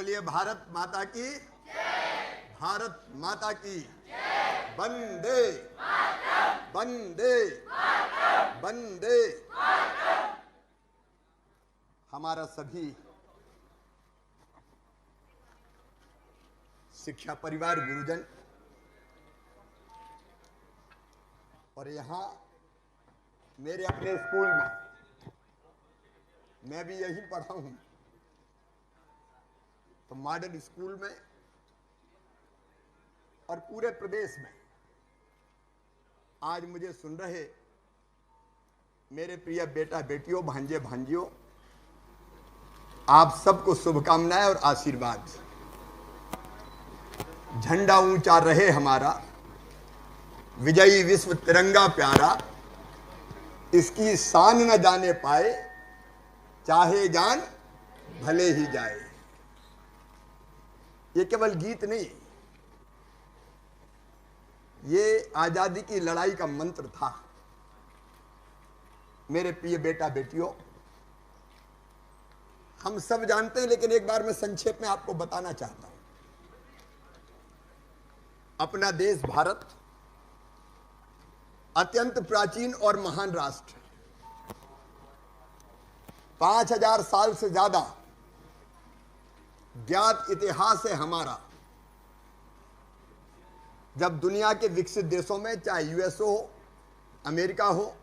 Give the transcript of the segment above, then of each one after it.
बोलिए भारत माता की, भारत माता की वंदे वंदे वंदे। हमारा सभी शिक्षा परिवार, गुरुजन और यहाँ मेरे अपने स्कूल में, मैं भी यहीं पढ़ा हूं, तो मॉडल स्कूल में और पूरे प्रदेश में आज मुझे सुन रहे मेरे प्रिय बेटा बेटियों, भांजे भांजियों, आप सबको शुभकामनाएं और आशीर्वाद। झंडा ऊंचा रहे हमारा, विजयी विश्व तिरंगा प्यारा, इसकी शान न जाने पाए, चाहे जान भले ही जाए। ये केवल गीत नहीं, ये आजादी की लड़ाई का मंत्र था। मेरे प्रिय बेटा बेटियों, हम सब जानते हैं, लेकिन एक बार मैं संक्षेप में आपको बताना चाहता हूं। अपना देश भारत अत्यंत प्राचीन और महान राष्ट्र, 5000 साल से ज्यादा ज्ञात इतिहास है हमारा। जब दुनिया के विकसित देशों में, चाहे यूएस हो, अमेरिका हो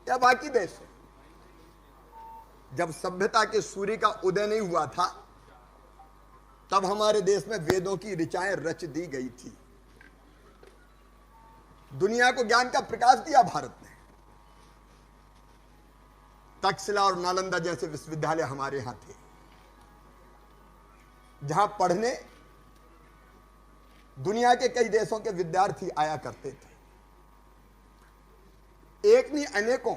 या बाकी देश हो, जब सभ्यता के सूर्य का उदय नहीं हुआ था, तब हमारे देश में वेदों की ऋचाएं रच दी गई थी। दुनिया को ज्ञान का प्रकाश दिया भारत ने। तक्षशिला और नालंदा जैसे विश्वविद्यालय हमारे यहां थे, जहां पढ़ने दुनिया के कई देशों के विद्यार्थी आया करते थे। एक नहीं अनेकों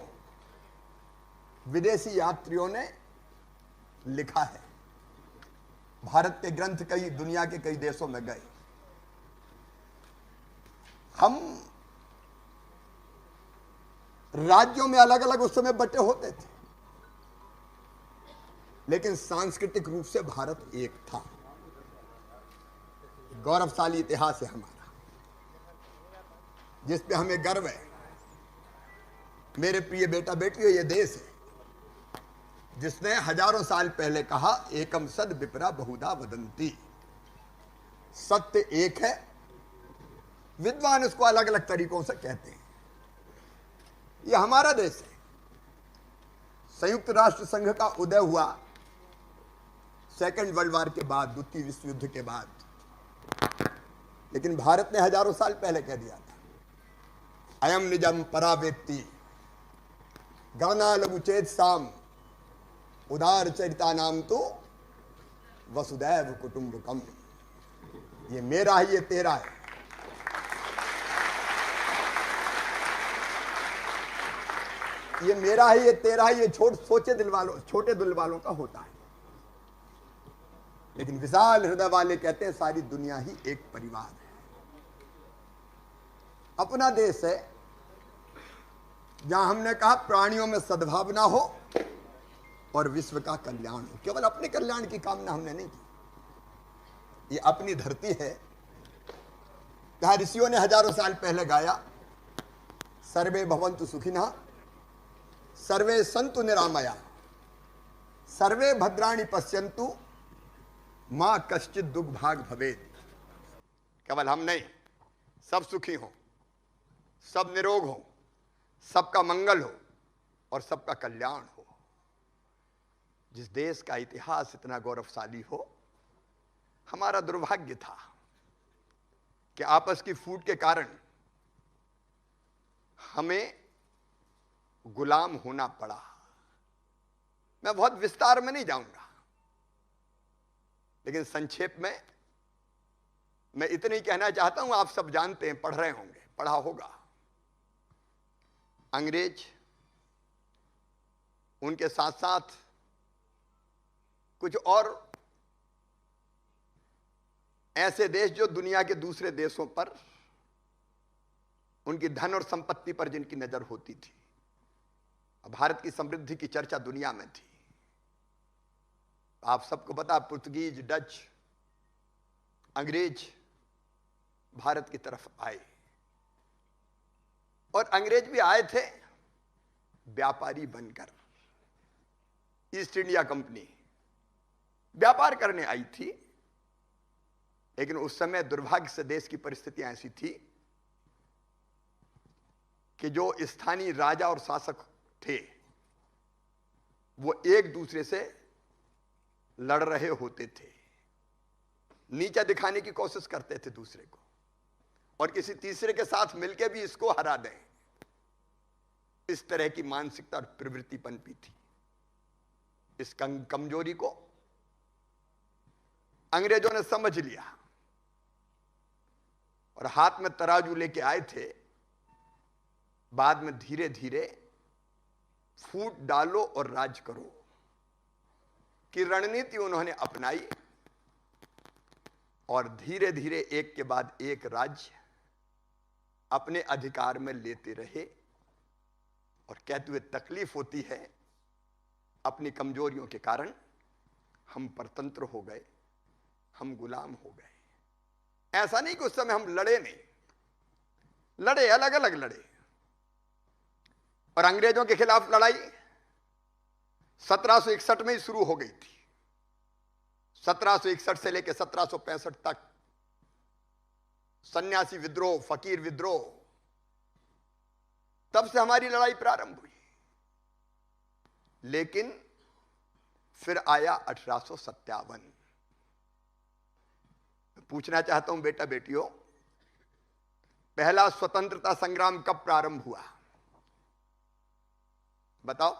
विदेशी यात्रियों ने लिखा है। भारत के ग्रंथ कई दुनिया के कई देशों में गए। हम राज्यों में अलग अलग उस समय बटे होते थे, लेकिन सांस्कृतिक रूप से भारत एक था। गौरवशाली इतिहास है हमारा, जिस पे हमें गर्व है। मेरे प्रिय बेटा बेटियों, ये देश है जिसने हजारों साल पहले कहा, एकम सद विपरा बहुधा वदंती। सत्य एक है, विद्वान उसको अलग अलग तरीकों से कहते हैं। यह हमारा देश है। संयुक्त राष्ट्र संघ का उदय हुआ सेकेंड वर्ल्ड वॉर के बाद, द्वितीय विश्व युद्ध के बाद, लेकिन भारत ने हजारों साल पहले कह दिया था, अयम निजम परावेत्ति गाना लघुचेत साम उदार चरिता नाम तो वसुदैव कुटुंबकम। ये मेरा है, ये तेरा है। ये मेरा है, ये तेरा है, ये छोटे दिल वालों का होता है। लेकिन विशाल हृदय वाले कहते हैं सारी दुनिया ही एक परिवार है। अपना देश है जहां हमने कहा प्राणियों में सद्भावना हो और विश्व का कल्याण हो। केवल अपने कल्याण की कामना हमने नहीं की। ये अपनी धरती है जहां ऋषियों ने हजारों साल पहले गाया, सर्वे भवन्तु सुखिनः सर्वे सन्तु निरामया सर्वे भद्राणि पश्यन्तु मां कश्चित दुर्भाग भवेत्। केवल हम नहीं, सब सुखी हो, सब निरोग हो, सबका मंगल हो और सबका कल्याण हो। जिस देश का इतिहास इतना गौरवशाली हो, हमारा दुर्भाग्य था कि आपस की फूट के कारण हमें गुलाम होना पड़ा। मैं बहुत विस्तार में नहीं जाऊंगा, लेकिन संक्षेप में मैं इतना ही कहना चाहता हूं। आप सब जानते हैं, पढ़ रहे होंगे, पढ़ा होगा, अंग्रेज, उनके साथ साथ कुछ और ऐसे देश जो दुनिया के दूसरे देशों पर, उनकी धन और संपत्ति पर जिनकी नजर होती थी। भारत की समृद्धि की चर्चा दुनिया में थी। आप सबको पता, पुर्तगीज, डच, अंग्रेज भारत की तरफ आए, और अंग्रेज भी आए थे व्यापारी बनकर। ईस्ट इंडिया कंपनी व्यापार करने आई थी, लेकिन उस समय दुर्भाग्य से देश की परिस्थितियां ऐसी थी कि जो स्थानीय राजा और शासक थे वो एक दूसरे से लड़ रहे होते थे, नीचा दिखाने की कोशिश करते थे दूसरे को, और किसी तीसरे के साथ मिलकर भी इसको हरा दें, इस तरह की मानसिकता और प्रवृत्ति पनपी थी। इस कमजोरी को अंग्रेजों ने समझ लिया और हाथ में तराजू लेके आए थे। बाद में धीरे धीरे फूट डालो और राज करो की रणनीति उन्होंने अपनाई, और धीरे धीरे एक के बाद एक राज्य अपने अधिकार में लेते रहे, और कहते हुए तकलीफ होती है अपनी कमजोरियों के कारण हम परतंत्र हो गए, हम गुलाम हो गए। ऐसा नहीं कि उस समय हम लड़े नहीं, लड़े, अलग अलग लड़े। और अंग्रेजों के खिलाफ लड़ाई 1761 में ही शुरू हो गई थी। 1761 से लेकर 1765 तक सन्यासी विद्रोह, फकीर विद्रोह, तब से हमारी लड़ाई प्रारंभ हुई। लेकिन फिर आया 1857। पूछना चाहता हूं बेटा बेटियों, पहला स्वतंत्रता संग्राम कब प्रारंभ हुआ? बताओ,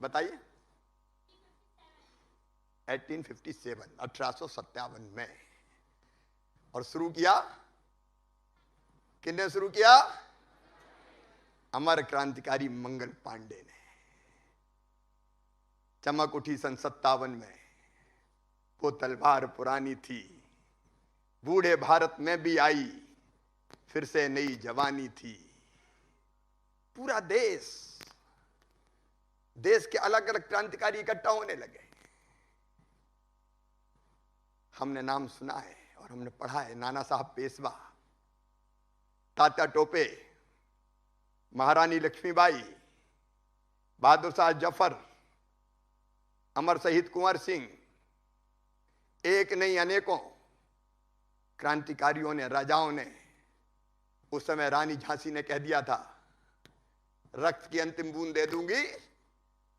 बताइए। 1857 में। और शुरू किया किसने शुरू किया? अमर क्रांतिकारी मंगल पांडे ने। चमक उठी सन 57 में, वो तलवार पुरानी थी, बूढ़े भारत में भी आई, फिर से नई जवानी थी। पूरा देश के अलग अलग क्रांतिकारी इकट्ठा होने लगे। हमने नाम सुना है और हमने पढ़ा है, नाना साहब पेशवा, तात्या टोपे, महारानी लक्ष्मीबाई, बहादुर शाह जफर, अमर शहीद कुंवर सिंह, एक नहीं अनेकों क्रांतिकारियों ने, राजाओं ने। उस समय रानी झांसी ने कह दिया था, रक्त की अंतिम बूंद दे दूंगी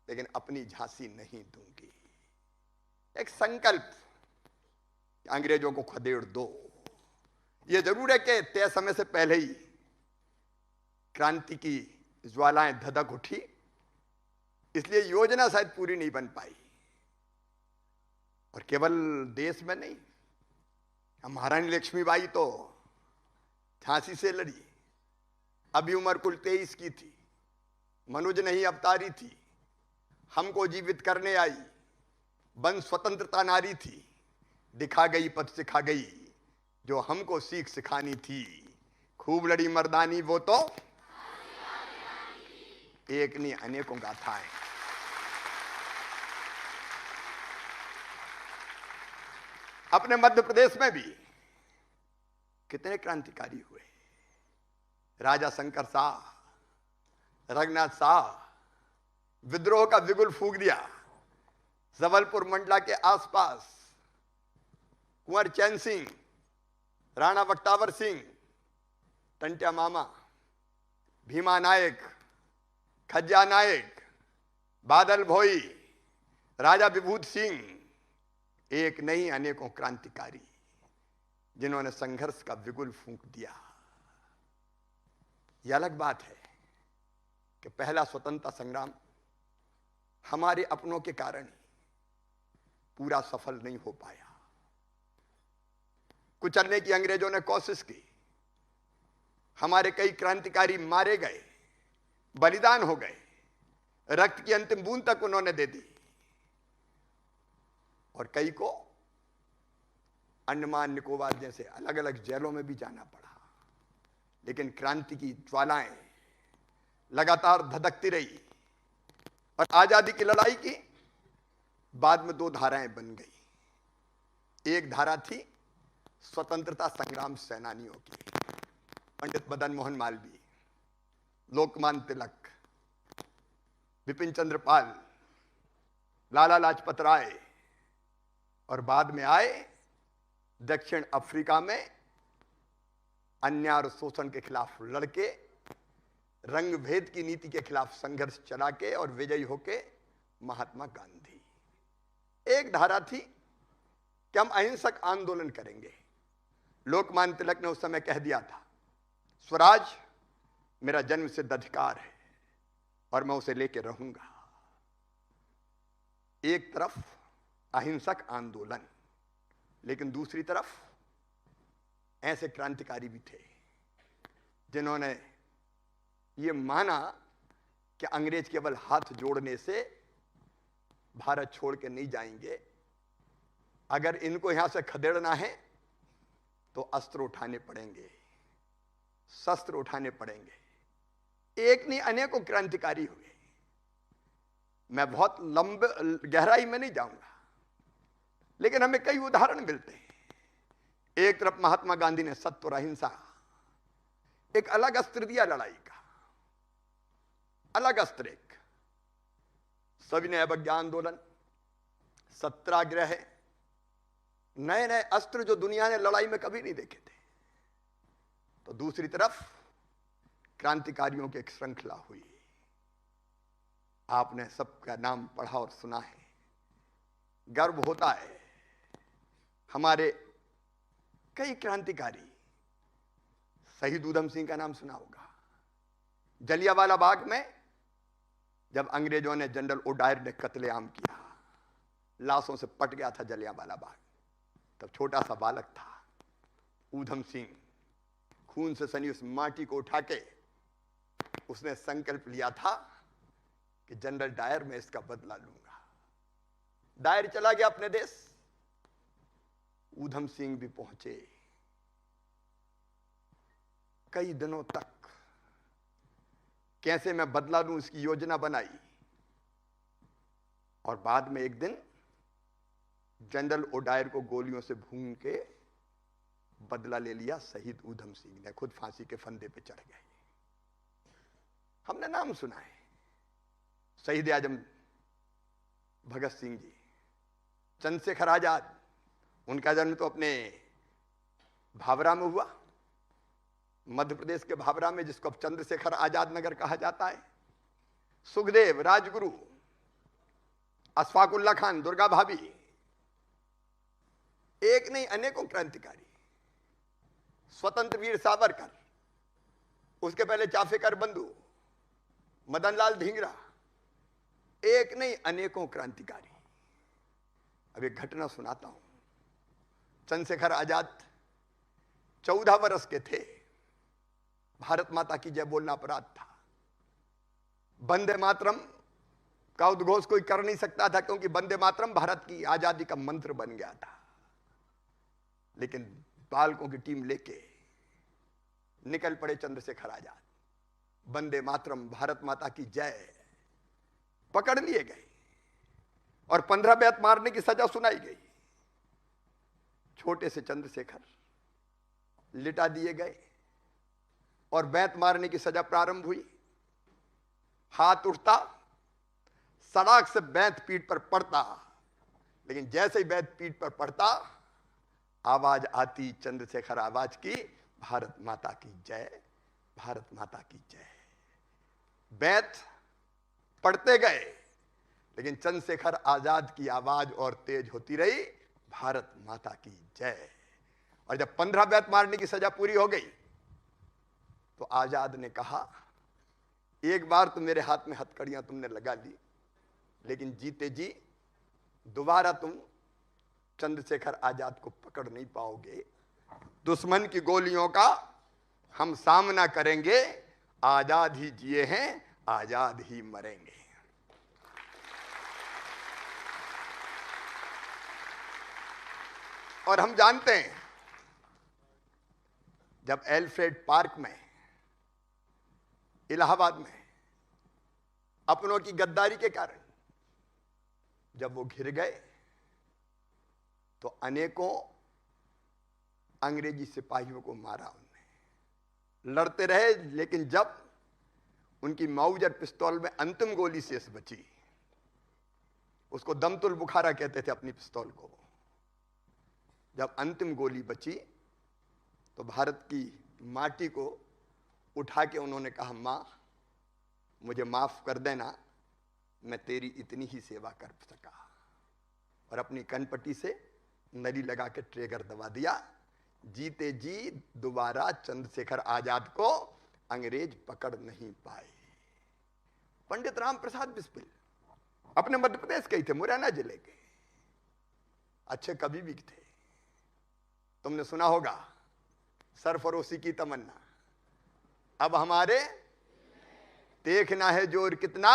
लेकिन अपनी झांसी नहीं दूंगी। एक संकल्प, अंग्रेजों को खदेड़ दो। यह जरूर है कि तय समय से पहले ही क्रांति की ज्वालाएं धधक उठी, इसलिए योजना शायद पूरी नहीं बन पाई। और केवल देश में नहीं, महारानी लक्ष्मीबाई तो झांसी से लड़ी, अभी उम्र कुल 23 की थी, मनुज नहीं अवतारी थी, हमको जीवित करने आई, बन स्वतंत्रता नारी थी, दिखा गई पथ सिखा गई, जो हमको सीख सिखानी थी, खूब लड़ी मर्दानी वो तो एक नहीं अनेकों गाथाएं। अपने मध्य प्रदेश में भी कितने क्रांतिकारी हुए। राजा शंकर शाह, रघुनाथ शाह, विद्रोह का बिगुल फूंक दिया। जबलपुर मंडला के आसपास कुंवर चैन सिंह, राणा बख्तावर सिंह, टंट्या मामा, भीमा नायक, खज्जा नायक, बादल भोई, राजा विभूत सिंह, एक नहीं अनेकों क्रांतिकारी जिन्होंने संघर्ष का बिगुल फूंक दिया। यह अलग बात है कि पहला स्वतंत्रता संग्राम हमारे अपनों के कारण पूरा सफल नहीं हो पाया। कुचलने की अंग्रेजों ने कोशिश की, हमारे कई क्रांतिकारी मारे गए, बलिदान हो गए, रक्त की अंतिम बूंद तक उन्होंने दे दी, और कई को अंडमान निकोबार जैसे अलग अलग जेलों में भी जाना पड़ा। लेकिन क्रांति की ज्वालाएं लगातार धधकती रही और आजादी की लड़ाई की बाद में दो धाराएं बन गई। एक धारा थी स्वतंत्रता संग्राम सेनानियों की, पंडित मदन मोहन मालवीय, लोकमान्य तिलक, विपिन चंद्र पाल, लाला लाजपत राय, और बाद में आए दक्षिण अफ्रीका में अन्याय और शोषण के खिलाफ लड़के, रंग भेद की नीति के खिलाफ संघर्ष चला के और विजयी होके महात्मा गांधी। एक धारा थी कि हम अहिंसक आंदोलन करेंगे। लोकमान्य तिलक ने उस समय कह दिया था, स्वराज मेरा जन्म सिद्ध अधिकार है और मैं उसे लेके रहूंगा। एक तरफ अहिंसक आंदोलन, लेकिन दूसरी तरफ ऐसे क्रांतिकारी भी थे जिन्होंने ये माना कि अंग्रेज केवल हाथ जोड़ने से भारत छोड़ के नहीं जाएंगे, अगर इनको यहां से खदेड़ना है तो अस्त्र उठाने पड़ेंगे, शस्त्र उठाने पड़ेंगे। एक नहीं अनेकों क्रांतिकारी हुए। मैं बहुत लंबे गहराई में नहीं जाऊंगा, लेकिन हमें कई उदाहरण मिलते हैं। एक तरफ महात्मा गांधी ने सत्य और अहिंसा, एक अलग अस्त्र दिया लड़ाई का, अलग अस्त्र एक। सविनय अवज्ञा आंदोलन, सत्याग्रह, नए नए अस्त्र जो दुनिया ने लड़ाई में कभी नहीं देखे थे। तो दूसरी तरफ क्रांतिकारियों की एक श्रृंखला हुई। आपने सबका नाम पढ़ा और सुना है, गर्व होता है। हमारे कई क्रांतिकारी, शहीद ऊधम सिंह का नाम सुना होगा। जलियांवाला बाग में जब अंग्रेजों ने, जनरल ओडायर ने कत्लेआम किया, लाशों से पट गया था जलियांवाला बाग, तब छोटा सा बालक था ऊधम सिंह। खून से सनी उस माटी को उठा के उसने संकल्प लिया था कि जनरल डायर में इसका बदला लूंगा। डायर चला गया अपने देश, ऊधम सिंह भी पहुंचे। कई दिनों तक कैसे मैं बदला लूं इसकी योजना बनाई, और बाद में एक दिन जनरल ओडायर को गोलियों से भून के बदला ले लिया। शहीद ऊधम सिंह ने खुद फांसी के फंदे पे चढ़ गए। हमने नाम सुना है, शहीद आजम भगत सिंह जी, चंद्रशेखर आजाद, उनका जन्म तो अपने भावरा में हुआ, मध्य प्रदेश के भावरा में, जिसको अब चंद्रशेखर आजाद नगर कहा जाता है। सुखदेव, राजगुरु, अशफाकुल्ला खान, दुर्गा भाभी, एक नहीं अनेकों क्रांतिकारी। स्वतंत्र वीर सावरकर, उसके पहले चाफेकर बंधु, मदन लाल धिंगरा, एक नहीं अनेकों क्रांतिकारी। अब एक घटना सुनाता हूं। चंद्रशेखर आजाद 14 वर्ष के थे। भारत माता की जय बोलना अपराध था। वंदे मातरम का उद्घोष कोई कर नहीं सकता था, क्योंकि वंदे मातरम भारत की आजादी का मंत्र बन गया था। लेकिन बालकों की टीम लेके निकल पड़े चंद्रशेखर आजाद, वंदे मातरम, भारत माता की जय। पकड़ लिए गए और 15 बेत मारने की सजा सुनाई गई। छोटे से चंद्रशेखर लिटा दिए गए और बेत मारने की सजा प्रारंभ हुई। हाथ उठता, सड़क से बेत पीठ पर पड़ता, लेकिन जैसे ही बेत पीठ पर पड़ता, आवाज आती चंद्रशेखर आवाज की, भारत माता की जय, भारत माता की जय। बेत पढ़ते गए, लेकिन चंद्रशेखर आजाद की आवाज और तेज होती रही, भारत माता की जय। और जब 15 बेत मारने की सजा पूरी हो गई, तो आजाद ने कहा, एक बार तो मेरे हाथ में हथकड़ियां तुमने लगा ली, लेकिन जीते जी दोबारा तुम चंद्रशेखर आजाद को पकड़ नहीं पाओगे। दुश्मन की गोलियों का हम सामना करेंगे, आजाद ही जिए हैं, आजाद ही मरेंगे। और हम जानते हैं, जब एल्फ्रेड पार्क में, इलाहाबाद में, अपनों की गद्दारी के कारण जब वो घिर गए तो अनेकों अंग्रेजी सिपाहियों को मारा उन्होंने। लड़ते रहे, लेकिन जब उनकी माउजर पिस्तौल में अंतिम गोली शेष बची, उसको दमतुल बुखारा कहते थे अपनी पिस्तौल को, जब अंतिम गोली बची तो भारत की माटी को उठा के उन्होंने कहा, मां मुझे माफ कर देना, मैं तेरी इतनी ही सेवा कर सका। और अपनी कनपट्टी से नली लगा के ट्रिगर दबा दिया। जीते जी दोबारा चंद्रशेखर आजाद को अंग्रेज पकड़ नहीं पाए। पंडित राम प्रसाद बिस्मिल अपने मध्य प्रदेश के ही थे, मुरैना जिले के, अच्छे कवि भी थे। तुमने सुना होगा सरफरोशी की तमन्ना, अब हमारे देखना है जोर कितना,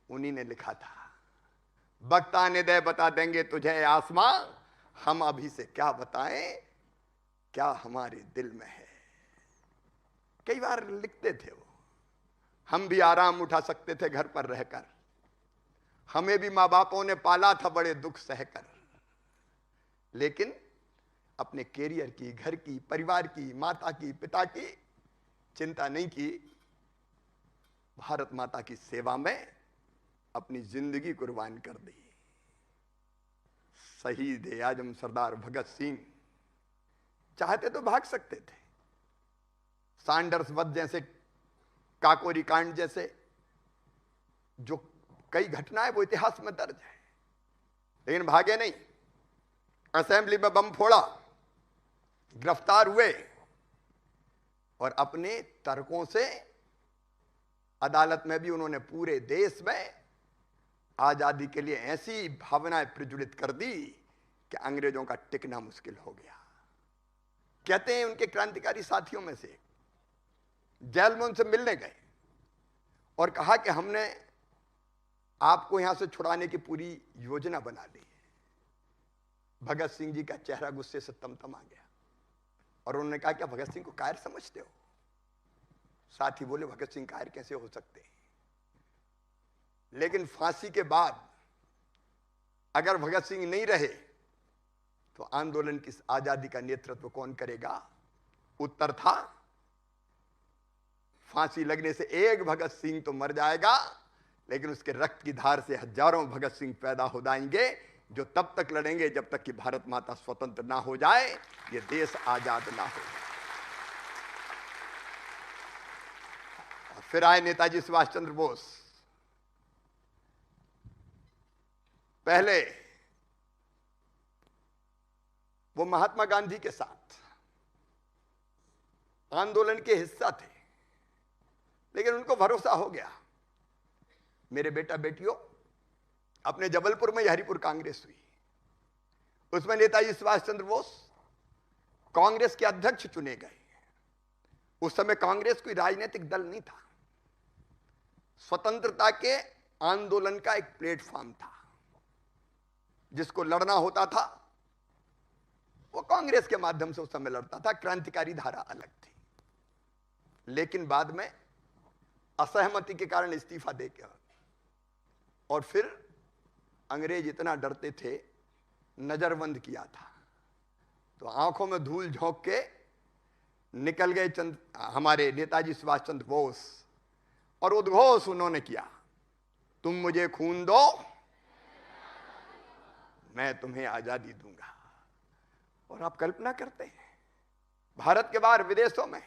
उन्हीं ने लिखा था। बख्ता ने दे बता देंगे तुझे आसमां, हम अभी से क्या बताएं क्या हमारे दिल में है। कई बार लिखते थे वो, हम भी आराम उठा सकते थे घर पर रहकर, हमें भी मां बापों ने पाला था बड़े दुख सहकर, लेकिन अपने कैरियर की, घर की, परिवार की, माता की, पिता की चिंता नहीं की। भारत माता की सेवा में अपनी जिंदगी कुर्बान कर दी। शहीद आजम सरदार भगत सिंह चाहते तो भाग सकते थे, सैंडर्स वध जैसे, काकोरी कांड जैसे जो कई घटनाएं वो इतिहास में दर्ज है, लेकिन भागे नहीं। असेंबली में बम फोड़ा, गिरफ्तार हुए और अपने तर्कों से अदालत में भी उन्होंने पूरे देश में आजादी के लिए ऐसी भावनाएं प्रज्वलित कर दी कि अंग्रेजों का टिकना मुश्किल हो गया। कहते हैं उनके क्रांतिकारी साथियों में से जेल में उनसे मिलने गए और कहा कि हमने आपको यहां से छुड़ाने की पूरी योजना बना ली है। भगत सिंह जी का चेहरा गुस्से से तमतमा गया और उन्होंने कहा, क्या भगत सिंह को कायर समझते हो? साथी बोले, भगत सिंह कायर कैसे हो सकते हैं? लेकिन फांसी के बाद अगर भगत सिंह नहीं रहे तो आंदोलन की आजादी का नेतृत्व कौन करेगा? उत्तर था, फांसी लगने से एक भगत सिंह तो मर जाएगा, लेकिन उसके रक्त की धार से हजारों भगत सिंह पैदा हो जाएंगे, जो तब तक लड़ेंगे जब तक कि भारत माता स्वतंत्र ना हो जाए, ये देश आजाद ना हो। फिर आए नेताजी सुभाष चंद्र बोस। पहले वो महात्मा गांधी के साथ आंदोलन के हिस्सा थे, लेकिन उनको भरोसा हो गया, मेरे बेटा बेटियों, अपने जबलपुर में हरिपुर कांग्रेस हुई, उसमें नेताजी सुभाष चंद्र बोस कांग्रेस के अध्यक्ष चुने गए। उस समय कांग्रेस कोई राजनीतिक दल नहीं था, स्वतंत्रता के आंदोलन का एक प्लेटफॉर्म था। जिसको लड़ना होता था वो कांग्रेस के माध्यम से उस समय लड़ता था, क्रांतिकारी धारा अलग थी। लेकिन बाद में असहमति के कारण इस्तीफा देके और फिर अंग्रेज इतना डरते थे, नजरबंद किया था, तो आंखों में धूल झोंक के निकल गए हमारे नेताजी सुभाष चंद्र बोस और उद्घोष उन्होंने किया, तुम मुझे खून दो मैं तुम्हें आजादी दूंगा। और आप कल्पना करते हैं, भारत के बाहर विदेशों में,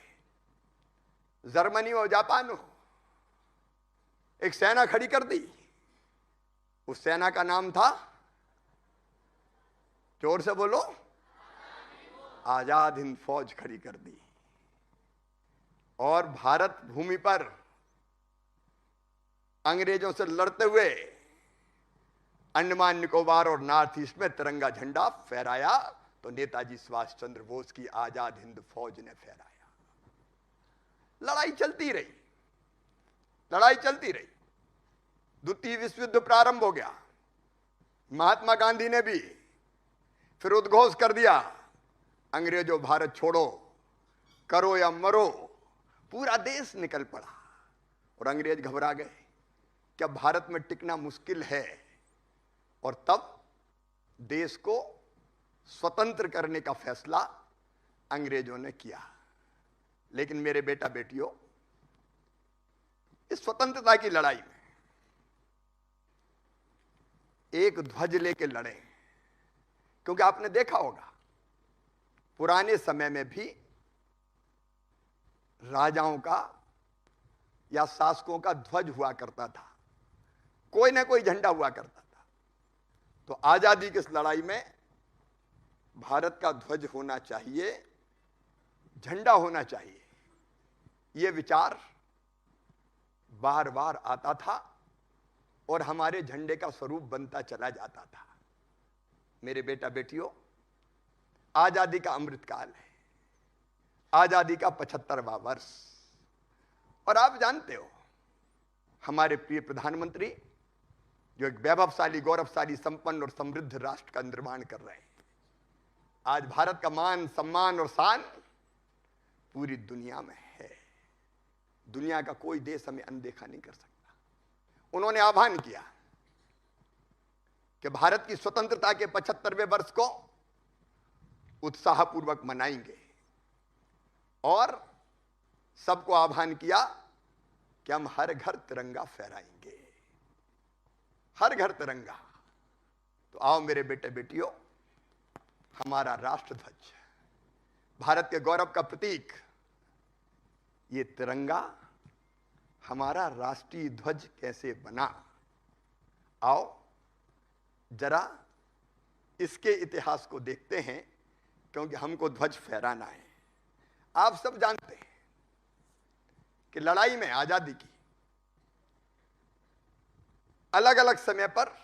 जर्मनी और जापान हो, एक सेना खड़ी कर दी। उस सेना का नाम था, जोर से बोलो, आजाद हिंद फौज खड़ी कर दी। और भारत भूमि पर अंग्रेजों से लड़ते हुए अंडमान निकोबार और नॉर्थ ईस्ट में तिरंगा झंडा फहराया, तो नेताजी सुभाष चंद्र बोस की आजाद हिंद फौज ने फहराया। लड़ाई चलती रही, लड़ाई चलती रही। द्वितीय विश्व युद्ध प्रारंभ हो गया। महात्मा गांधी ने भी फिर उद्घोष कर दिया, अंग्रेजों भारत छोड़ो, करो या मरो। पूरा देश निकल पड़ा और अंग्रेज घबरा गए। कि अब भारत में टिकना मुश्किल है, और तब देश को स्वतंत्र करने का फैसला अंग्रेजों ने किया। लेकिन मेरे बेटा बेटियों, इस स्वतंत्रता की लड़ाई में एक ध्वज लेके लड़े, क्योंकि आपने देखा होगा पुराने समय में भी राजाओं का या शासकों का ध्वज हुआ करता था, कोई ना कोई झंडा हुआ करता था। तो आजादी की इस लड़ाई में भारत का ध्वज होना चाहिए, झंडा होना चाहिए, यह विचार बार बार आता था और हमारे झंडे का स्वरूप बनता चला जाता था। मेरे बेटा बेटियों, आजादी का अमृतकाल है, आजादी का 75वां वर्ष, और आप जानते हो हमारे प्रिय प्रधानमंत्री जो एक वैभवशाली, गौरवशाली, संपन्न और समृद्ध राष्ट्र का निर्माण कर रहे हैं। आज भारत का मान, सम्मान और शान पूरी दुनिया में है। दुनिया का कोई देश हमें अनदेखा नहीं कर सकता। उन्होंने आह्वान किया कि भारत की स्वतंत्रता के 75वें वर्ष को उत्साहपूर्वक मनाएंगे, और सबको आह्वान किया कि हम हर घर तिरंगा फहराएंगे, हर घर तिरंगा। तो आओ मेरे बेटे बेटियों, हमारा राष्ट्रध्वज, भारत के गौरव का प्रतीक, ये तिरंगा हमारा राष्ट्रीय ध्वज कैसे बना, आओ जरा इसके इतिहास को देखते हैं, क्योंकि हमको ध्वज फहराना है। आप सब जानते हैं कि लड़ाई में, आजादी की, अलग अलग समय पर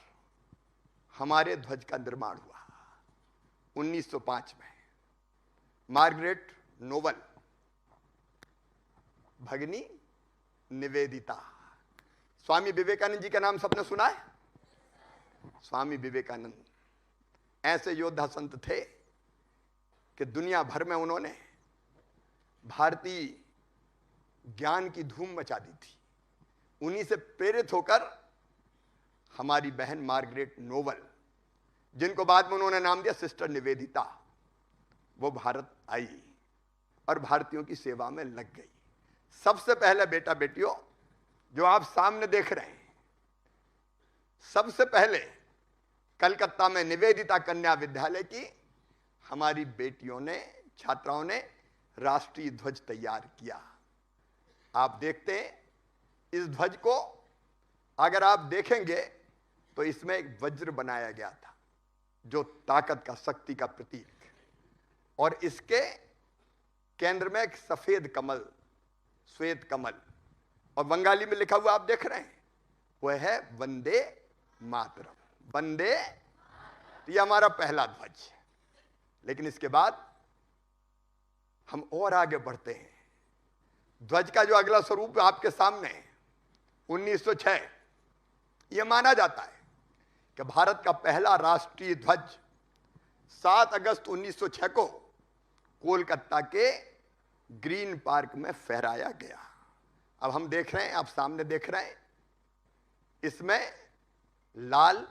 हमारे ध्वज का निर्माण हुआ। 1905 में मार्गरेट नोबल, भगिनी निवेदिता, स्वामी विवेकानंद जी का नाम सबने सुना है? स्वामी विवेकानंद ऐसे योद्धा संत थे कि दुनिया भर में उन्होंने भारतीय ज्ञान की धूम मचा दी थी। उन्हीं से प्रेरित होकर हमारी बहन मार्गरेट नोबल, जिनको बाद में उन्होंने नाम दिया सिस्टर निवेदिता, वो भारत आई और भारतीयों की सेवा में लग गई। सबसे पहले बेटा बेटियों, जो आप सामने देख रहे हैं, सबसे पहले कलकत्ता में निवेदिता कन्या विद्यालय की हमारी बेटियों ने, छात्राओं ने राष्ट्रीय ध्वज तैयार किया। आप देखते हैं इस ध्वज को, अगर आप देखेंगे तो इसमें एक वज्र बनाया गया था जो ताकत का, शक्ति का प्रतीक, और इसके केंद्र में एक सफेद कमल, श्वेत कमल, और बंगाली में लिखा हुआ आप देख रहे हैं, वह है वंदे मातरम। वंदे, ये हमारा पहला ध्वज। लेकिन इसके बाद हम और आगे बढ़ते हैं। ध्वज का जो अगला स्वरूप आपके सामने है, 1906, यह माना जाता है कि भारत का पहला राष्ट्रीय ध्वज 7 अगस्त 1906 को कोलकाता के ग्रीन पार्क में फहराया गया। अब हम देख रहे हैं, आप सामने देख रहे हैं, इसमें लाल,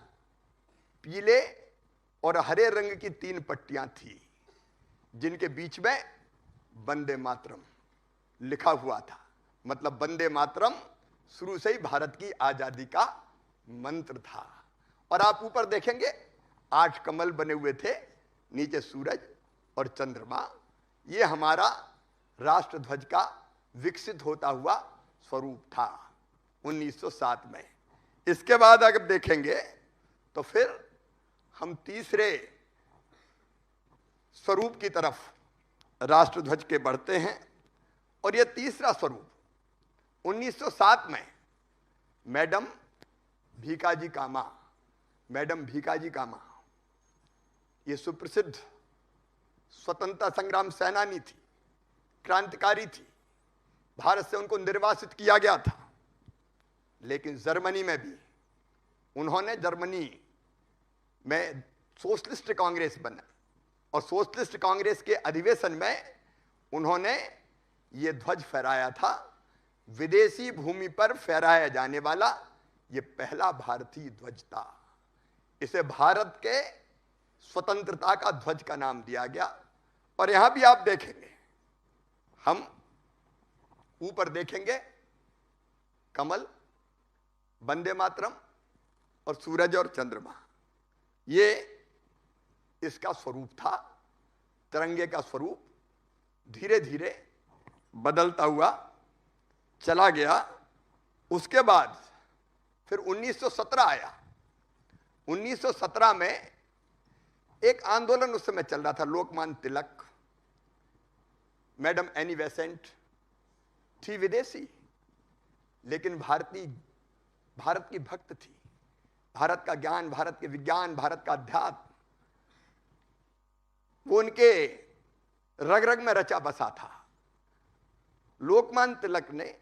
पीले और हरे रंग की 3 पट्टियां थी, जिनके बीच में वंदे मातरम लिखा हुआ था। मतलब वंदे मातरम शुरू से ही भारत की आजादी का मंत्र था। और आप ऊपर देखेंगे 8 कमल बने हुए थे, नीचे सूरज और चंद्रमा। ये हमारा राष्ट्रध्वज का विकसित होता हुआ स्वरूप था 1907 में। इसके बाद अगर देखेंगे तो फिर हम तीसरे स्वरूप की तरफ राष्ट्रध्वज के बढ़ते हैं, और यह तीसरा स्वरूप 1907 में मैडम भीकाजी कामा, मैडम भीकाजी कामा, ये सुप्रसिद्ध स्वतंत्रता संग्राम सेनानी थी, क्रांतिकारी थी। भारत से उनको निर्वासित किया गया था, लेकिन जर्मनी में भी उन्होंने, जर्मनी में सोशलिस्ट कांग्रेस बना, और सोशलिस्ट कांग्रेस के अधिवेशन में उन्होंने ये ध्वज फहराया था। विदेशी भूमि पर फहराया जाने वाला ये पहला भारतीय ध्वज था। इसे भारत के स्वतंत्रता का ध्वज का नाम दिया गया। और यहां भी आप देखेंगे, हम ऊपर देखेंगे कमल, वंदे मातरम और सूरज और चंद्रमा, ये इसका स्वरूप था। तिरंगे का स्वरूप धीरे धीरे बदलता हुआ चला गया। उसके बाद फिर 1917 आया। 1917 में एक आंदोलन उस समय चल रहा था। Lokmanya Tilak, madam Annie Besant थी विदेशी, लेकिन भारत की भक्त थी। भारत का ज्ञान, भारत के विज्ञान, भारत का अध्यात्म वो उनके रग रग में रचा बसा था। लोकमान्य तिलक ने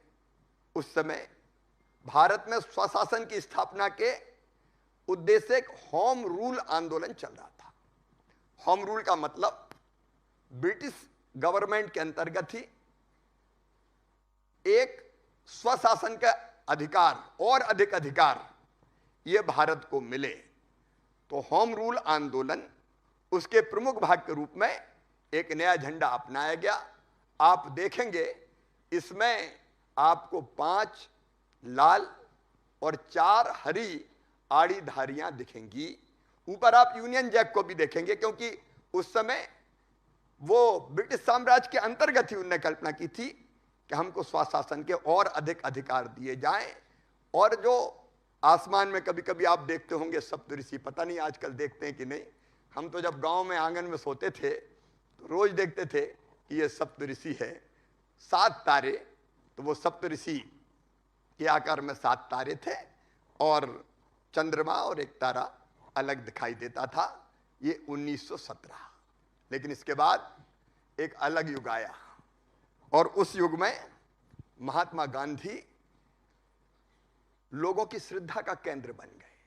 उस समय भारत में स्वशासन की स्थापना के उद्देश्य से एक होम रूल आंदोलन चल रहा था। होम रूल का मतलब ब्रिटिश गवर्नमेंट के अंतर्गत ही एक स्वशासन का अधिकार और अधिक अधिकार ये भारत को मिले। तो होम रूल आंदोलन, उसके प्रमुख भाग के रूप में एक नया झंडा अपनाया गया। आप देखेंगे इसमें आपको 5 लाल और 4 हरी आड़ी धारियां दिखेंगी। ऊपर आप यूनियन जैक को भी देखेंगे, क्योंकि उस समय वो ब्रिटिश साम्राज्य के अंतर्गत ही उन्होंने कल्पना की थी कि हमको स्वशासन के और अधिक अधिकार दिए जाएं। और जो आसमान में कभी कभी आप देखते होंगे सप्तऋषि, पता नहीं आजकल देखते हैं कि नहीं, हम तो जब गांव में आंगन में सोते थे तो रोज देखते थे कि ये सप्तऋषि है। 7 तारे, तो वो सप्तऋषि के आकार में 7 तारे थे और चंद्रमा और एक तारा अलग दिखाई देता था। ये 1917। लेकिन इसके बाद एक अलग युग आया और उस युग में महात्मा गांधी लोगों की श्रद्धा का केंद्र बन गए।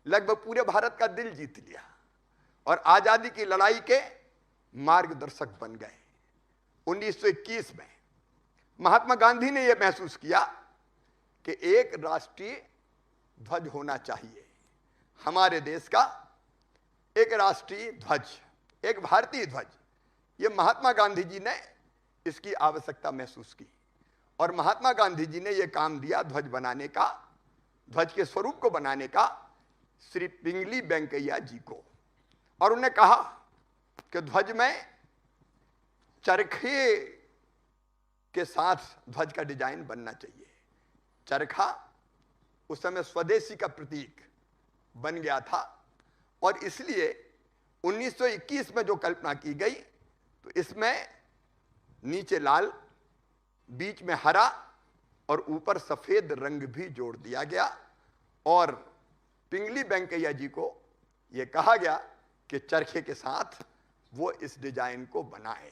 लगभग पूरे भारत का दिल जीत लिया और आजादी की लड़ाई के मार्गदर्शक बन गए। 1921 में महात्मा गांधी ने यह महसूस किया कि एक राष्ट्रीय ध्वज होना चाहिए। हमारे देश का एक राष्ट्रीय ध्वज, एक भारतीय ध्वज, ये महात्मा गांधी जी ने इसकी आवश्यकता महसूस की और महात्मा गांधी जी ने यह काम दिया ध्वज बनाने का, ध्वज के स्वरूप को बनाने का श्री पिंगली वेंकैया जी को। और उन्हें कहा कि ध्वज में चरखे के साथ ध्वज का डिजाइन बनना चाहिए। चरखा उस समय स्वदेशी का प्रतीक बन गया था और इसलिए 1921 में जो कल्पना की गई तो इसमें नीचे लाल, बीच में हरा और ऊपर सफेद रंग भी जोड़ दिया गया। और पिंगली वेंकैया जी को यह कहा गया कि चरखे के साथ वो इस डिजाइन को बनाए।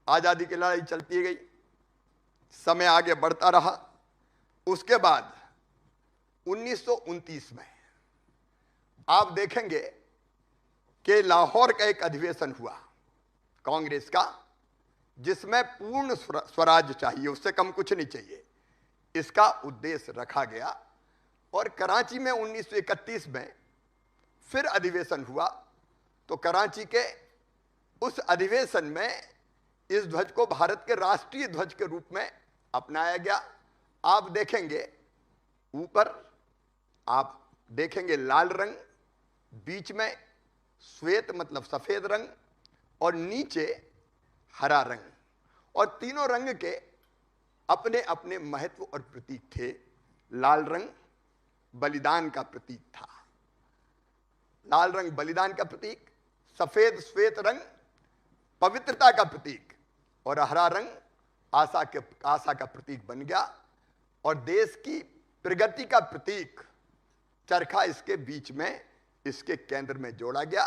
आजादी की लड़ाई चलती गई, समय आगे बढ़ता रहा। उसके बाद 1929 में आप देखेंगे कि लाहौर का एक अधिवेशन हुआ कांग्रेस का, जिसमें पूर्ण स्वराज चाहिए, उससे कम कुछ नहीं चाहिए, इसका उद्देश्य रखा गया। और कराची में 1931 में फिर अधिवेशन हुआ तो कराची के उस अधिवेशन में इस ध्वज को भारत के राष्ट्रीय ध्वज के रूप में अपनाया गया। आप देखेंगे ऊपर आप देखेंगे लाल रंग, बीच में श्वेत मतलब सफेद रंग और नीचे हरा रंग। और तीनों रंग के अपने अपने महत्व और प्रतीक थे। लाल रंग बलिदान का प्रतीक था, लाल रंग बलिदान का प्रतीक, सफेद श्वेत रंग पवित्रता का प्रतीक और हरा रंग आशा का प्रतीक बन गया। और देश की प्रगति का प्रतीक चरखा इसके बीच में, इसके केंद्र में जोड़ा गया।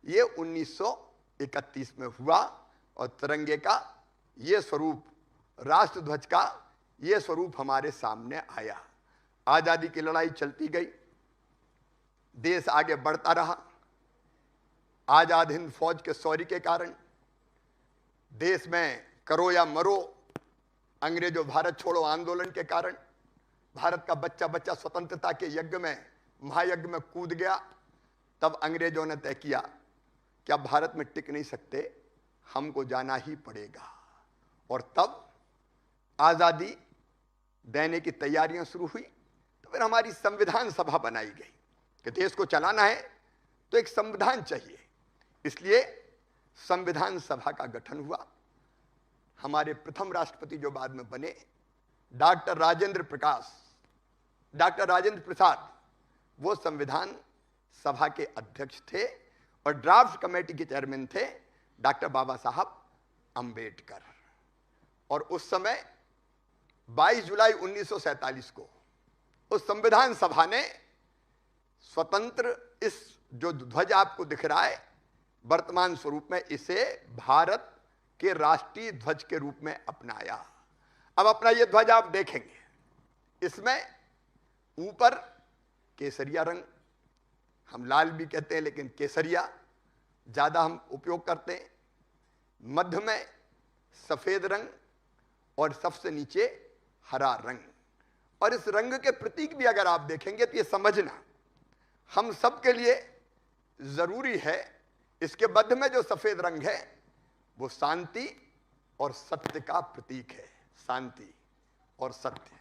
ये 1931 में हुआ और तिरंगे का ये स्वरूप, राष्ट्रध्वज का ये स्वरूप हमारे सामने आया। आजादी की लड़ाई चलती गई, देश आगे बढ़ता रहा। आजाद हिंद फौज के शौर्य के कारण देश में करो या मरो, अंग्रेजों भारत छोड़ो आंदोलन के कारण भारत का बच्चा बच्चा स्वतंत्रता के यज्ञ में, महायज्ञ में कूद गया, तब अंग्रेजों ने तय किया कि अब भारत में टिक नहीं सकते, हमको जाना ही पड़ेगा। और तब आजादी देने की तैयारियां शुरू हुई। तो फिर हमारी संविधान सभा बनाई गई कि देश को चलाना है तो एक संविधान चाहिए, इसलिए संविधान सभा का गठन हुआ। हमारे प्रथम राष्ट्रपति जो बाद में बने, डॉक्टर राजेंद्र प्रसाद, वो संविधान सभा के अध्यक्ष थे और ड्राफ्ट कमेटी के चेयरमैन थे डॉक्टर बाबा साहब अंबेडकर। और उस समय 22 जुलाई 1947 को उस संविधान सभा ने स्वतंत्र, इस जो ध्वज आपको दिख रहा है वर्तमान स्वरूप में, इसे भारत के राष्ट्रीय ध्वज के रूप में अपनाया। अब अपना ये ध्वज आप देखेंगे, इसमें ऊपर केसरिया रंग, हम लाल भी कहते हैं लेकिन केसरिया ज्यादा हम उपयोग करते हैं, मध्य में सफेद रंग और सबसे नीचे हरा रंग। और इस रंग के प्रतीक भी अगर आप देखेंगे तो ये समझना हम सबके लिए जरूरी है। इसके मध्य में जो सफेद रंग है वो शांति और सत्य का प्रतीक है। शांति और सत्य,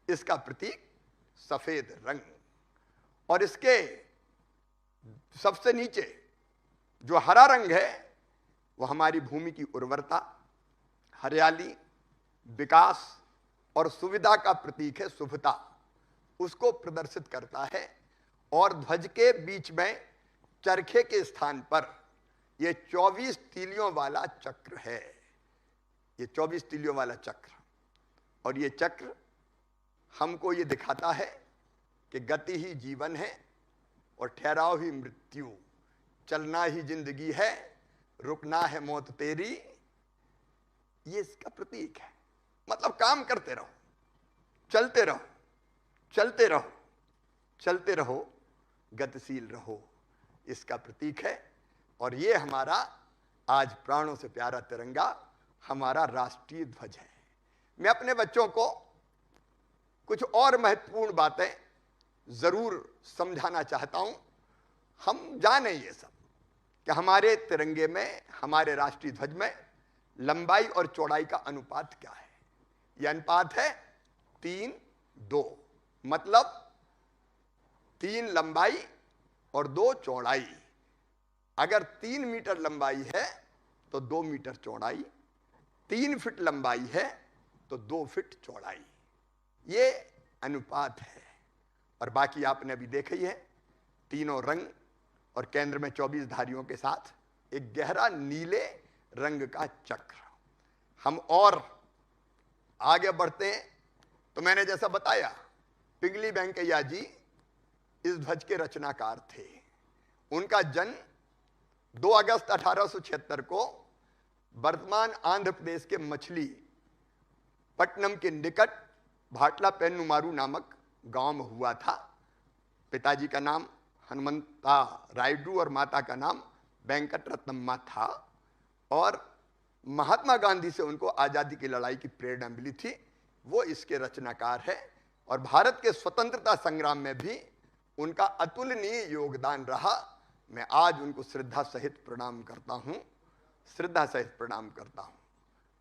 इसका प्रतीक सफेद रंग। और इसके सबसे नीचे जो हरा रंग है वो हमारी भूमि की उर्वरता, हरियाली, विकास और सुविधा का प्रतीक है। शुभता उसको प्रदर्शित करता है। और ध्वज के बीच में चरखे के स्थान पर यह 24 तीलियों वाला चक्र है। ये 24 तीलियों वाला चक्र, और ये चक्र हमको ये दिखाता है कि गति ही जीवन है और ठहराव ही मृत्यु, चलना ही जिंदगी है, रुकना है मौत तेरी। ये इसका प्रतीक है। मतलब काम करते रहो, चलते रहो, चलते रहो, चलते रहो, गतिशील रहो, इसका प्रतीक है। और ये हमारा आज प्राणों से प्यारा तिरंगा हमारा राष्ट्रीय ध्वज है। मैं अपने बच्चों को कुछ और महत्वपूर्ण बातें जरूर समझाना चाहता हूं। हम जाने ये सब कि हमारे तिरंगे में, हमारे राष्ट्रीय ध्वज में लंबाई और चौड़ाई का अनुपात क्या है। यह अनुपात है 3:2, मतलब 3 लंबाई और 2 चौड़ाई। अगर 3 मीटर लंबाई है तो 2 मीटर चौड़ाई, 3 फीट लंबाई है तो 2 फीट चौड़ाई, ये अनुपात है। और बाकी आपने अभी देखा ही है, तीनों रंग और केंद्र में 24 धारियों के साथ एक गहरा नीले रंग का चक्र। हम और आगे बढ़ते हैं तो मैंने जैसा बताया, पिंगली वेंकैया जी इस ध्वज के रचनाकार थे। उनका जन्म 2 अगस्त 1876 को वर्तमान आंध्र प्रदेश के मछली पट्टनम के निकट भाटला पेन्नुमारू नामक गांव में हुआ था। पिताजी का नाम हनुमंता रायडू और माता का नाम वेंकट रत्नम्मा था। और महात्मा गांधी से उनको आजादी की लड़ाई की प्रेरणा मिली थी, वो इसके रचनाकार है। और भारत के स्वतंत्रता संग्राम में भी उनका अतुलनीय योगदान रहा। मैं आज उनको श्रद्धा सहित प्रणाम करता हूं, श्रद्धा सहित प्रणाम करता हूं।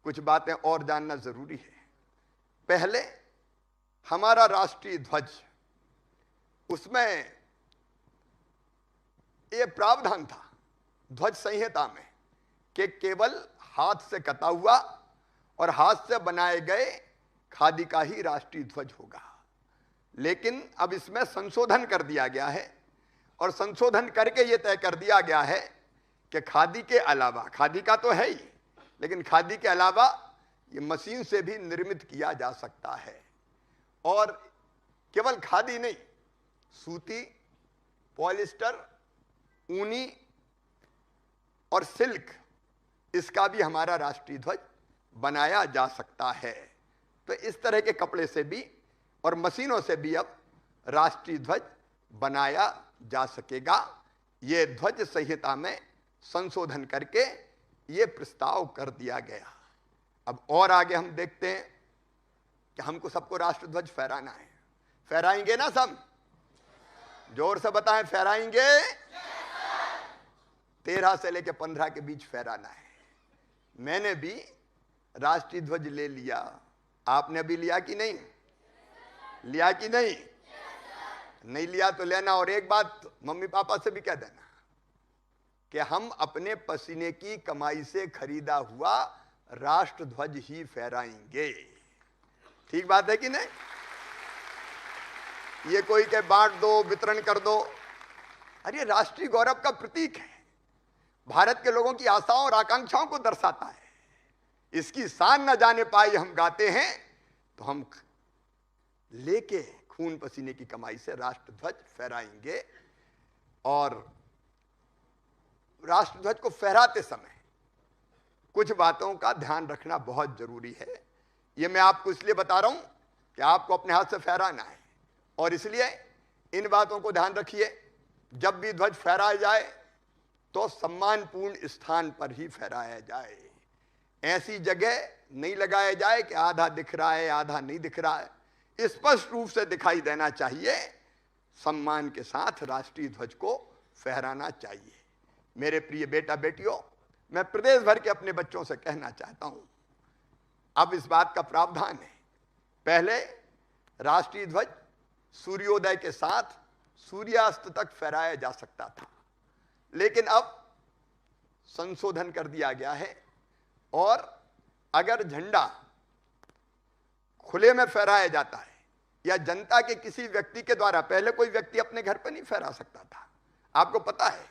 कुछ बातें और जानना जरूरी है। पहले हमारा राष्ट्रीय ध्वज, उसमें यह प्रावधान था ध्वज संहिता में कि केवल हाथ से कता हुआ और हाथ से बनाए गए खादी का ही राष्ट्रीय ध्वज होगा। लेकिन अब इसमें संशोधन कर दिया गया है, और संशोधन करके यह तय कर दिया गया है कि खादी के अलावा, खादी का तो है ही, लेकिन खादी के अलावा ये मशीन से भी निर्मित किया जा सकता है। और केवल खादी नहीं, सूती, पॉलिस्टर, ऊनी और सिल्क, इसका भी हमारा राष्ट्रीय ध्वज बनाया जा सकता है। तो इस तरह के कपड़े से भी और मशीनों से भी अब राष्ट्रीय ध्वज बनाया जा सकेगा। ये ध्वज संहिता में संशोधन करके ये प्रस्ताव कर दिया गया। अब और आगे हम देखते हैं कि हमको सबको राष्ट्र ध्वज फहराना है। फहराएंगे ना सब? जोर से बताएं, फहराएंगे? 13 से लेकर 15 के बीच फहराना है। मैंने भी राष्ट्रीय ध्वज ले लिया, आपने भी लिया कि नहीं? लिया कि नहीं? नहीं लिया तो लेना। और एक बात मम्मी पापा से भी कह देना कि हम अपने पसीने की कमाई से खरीदा हुआ राष्ट्र ध्वज ही फहराएंगे। ठीक बात है कि नहीं? ये कोई के बांट दो, वितरण कर दो, अरे राष्ट्रीय गौरव का प्रतीक है, भारत के लोगों की आशाओं और आकांक्षाओं को दर्शाता है। इसकी शान न जाने पाई हम गाते हैं, तो हम लेके खून पसीने की कमाई से राष्ट्र ध्वज फहराएंगे। और राष्ट्र ध्वज को फहराते समय कुछ बातों का ध्यान रखना बहुत जरूरी है। यह मैं आपको इसलिए बता रहा हूं कि आपको अपने हाथ से फहराना है, और इसलिए इन बातों को ध्यान रखिए। जब भी ध्वज फहराया जाए तो सम्मानपूर्ण स्थान पर ही फहराया जाए। ऐसी जगह नहीं लगाया जाए कि आधा दिख रहा है आधा नहीं दिख रहा है, स्पष्ट रूप से दिखाई देना चाहिए। सम्मान के साथ राष्ट्रीय ध्वज को फहराना चाहिए। मेरे प्रिय बेटा बेटियों, मैं प्रदेश भर के अपने बच्चों से कहना चाहता हूं, अब इस बात का प्रावधान है। पहले राष्ट्रीय ध्वज सूर्योदय के साथ सूर्यास्त तक फहराया जा सकता था, लेकिन अब संशोधन कर दिया गया है। और अगर झंडा खुले में फहराया जाता है या जनता के किसी व्यक्ति के द्वारा, पहले कोई व्यक्ति अपने घर पर नहीं फहरा सकता था, आपको पता है,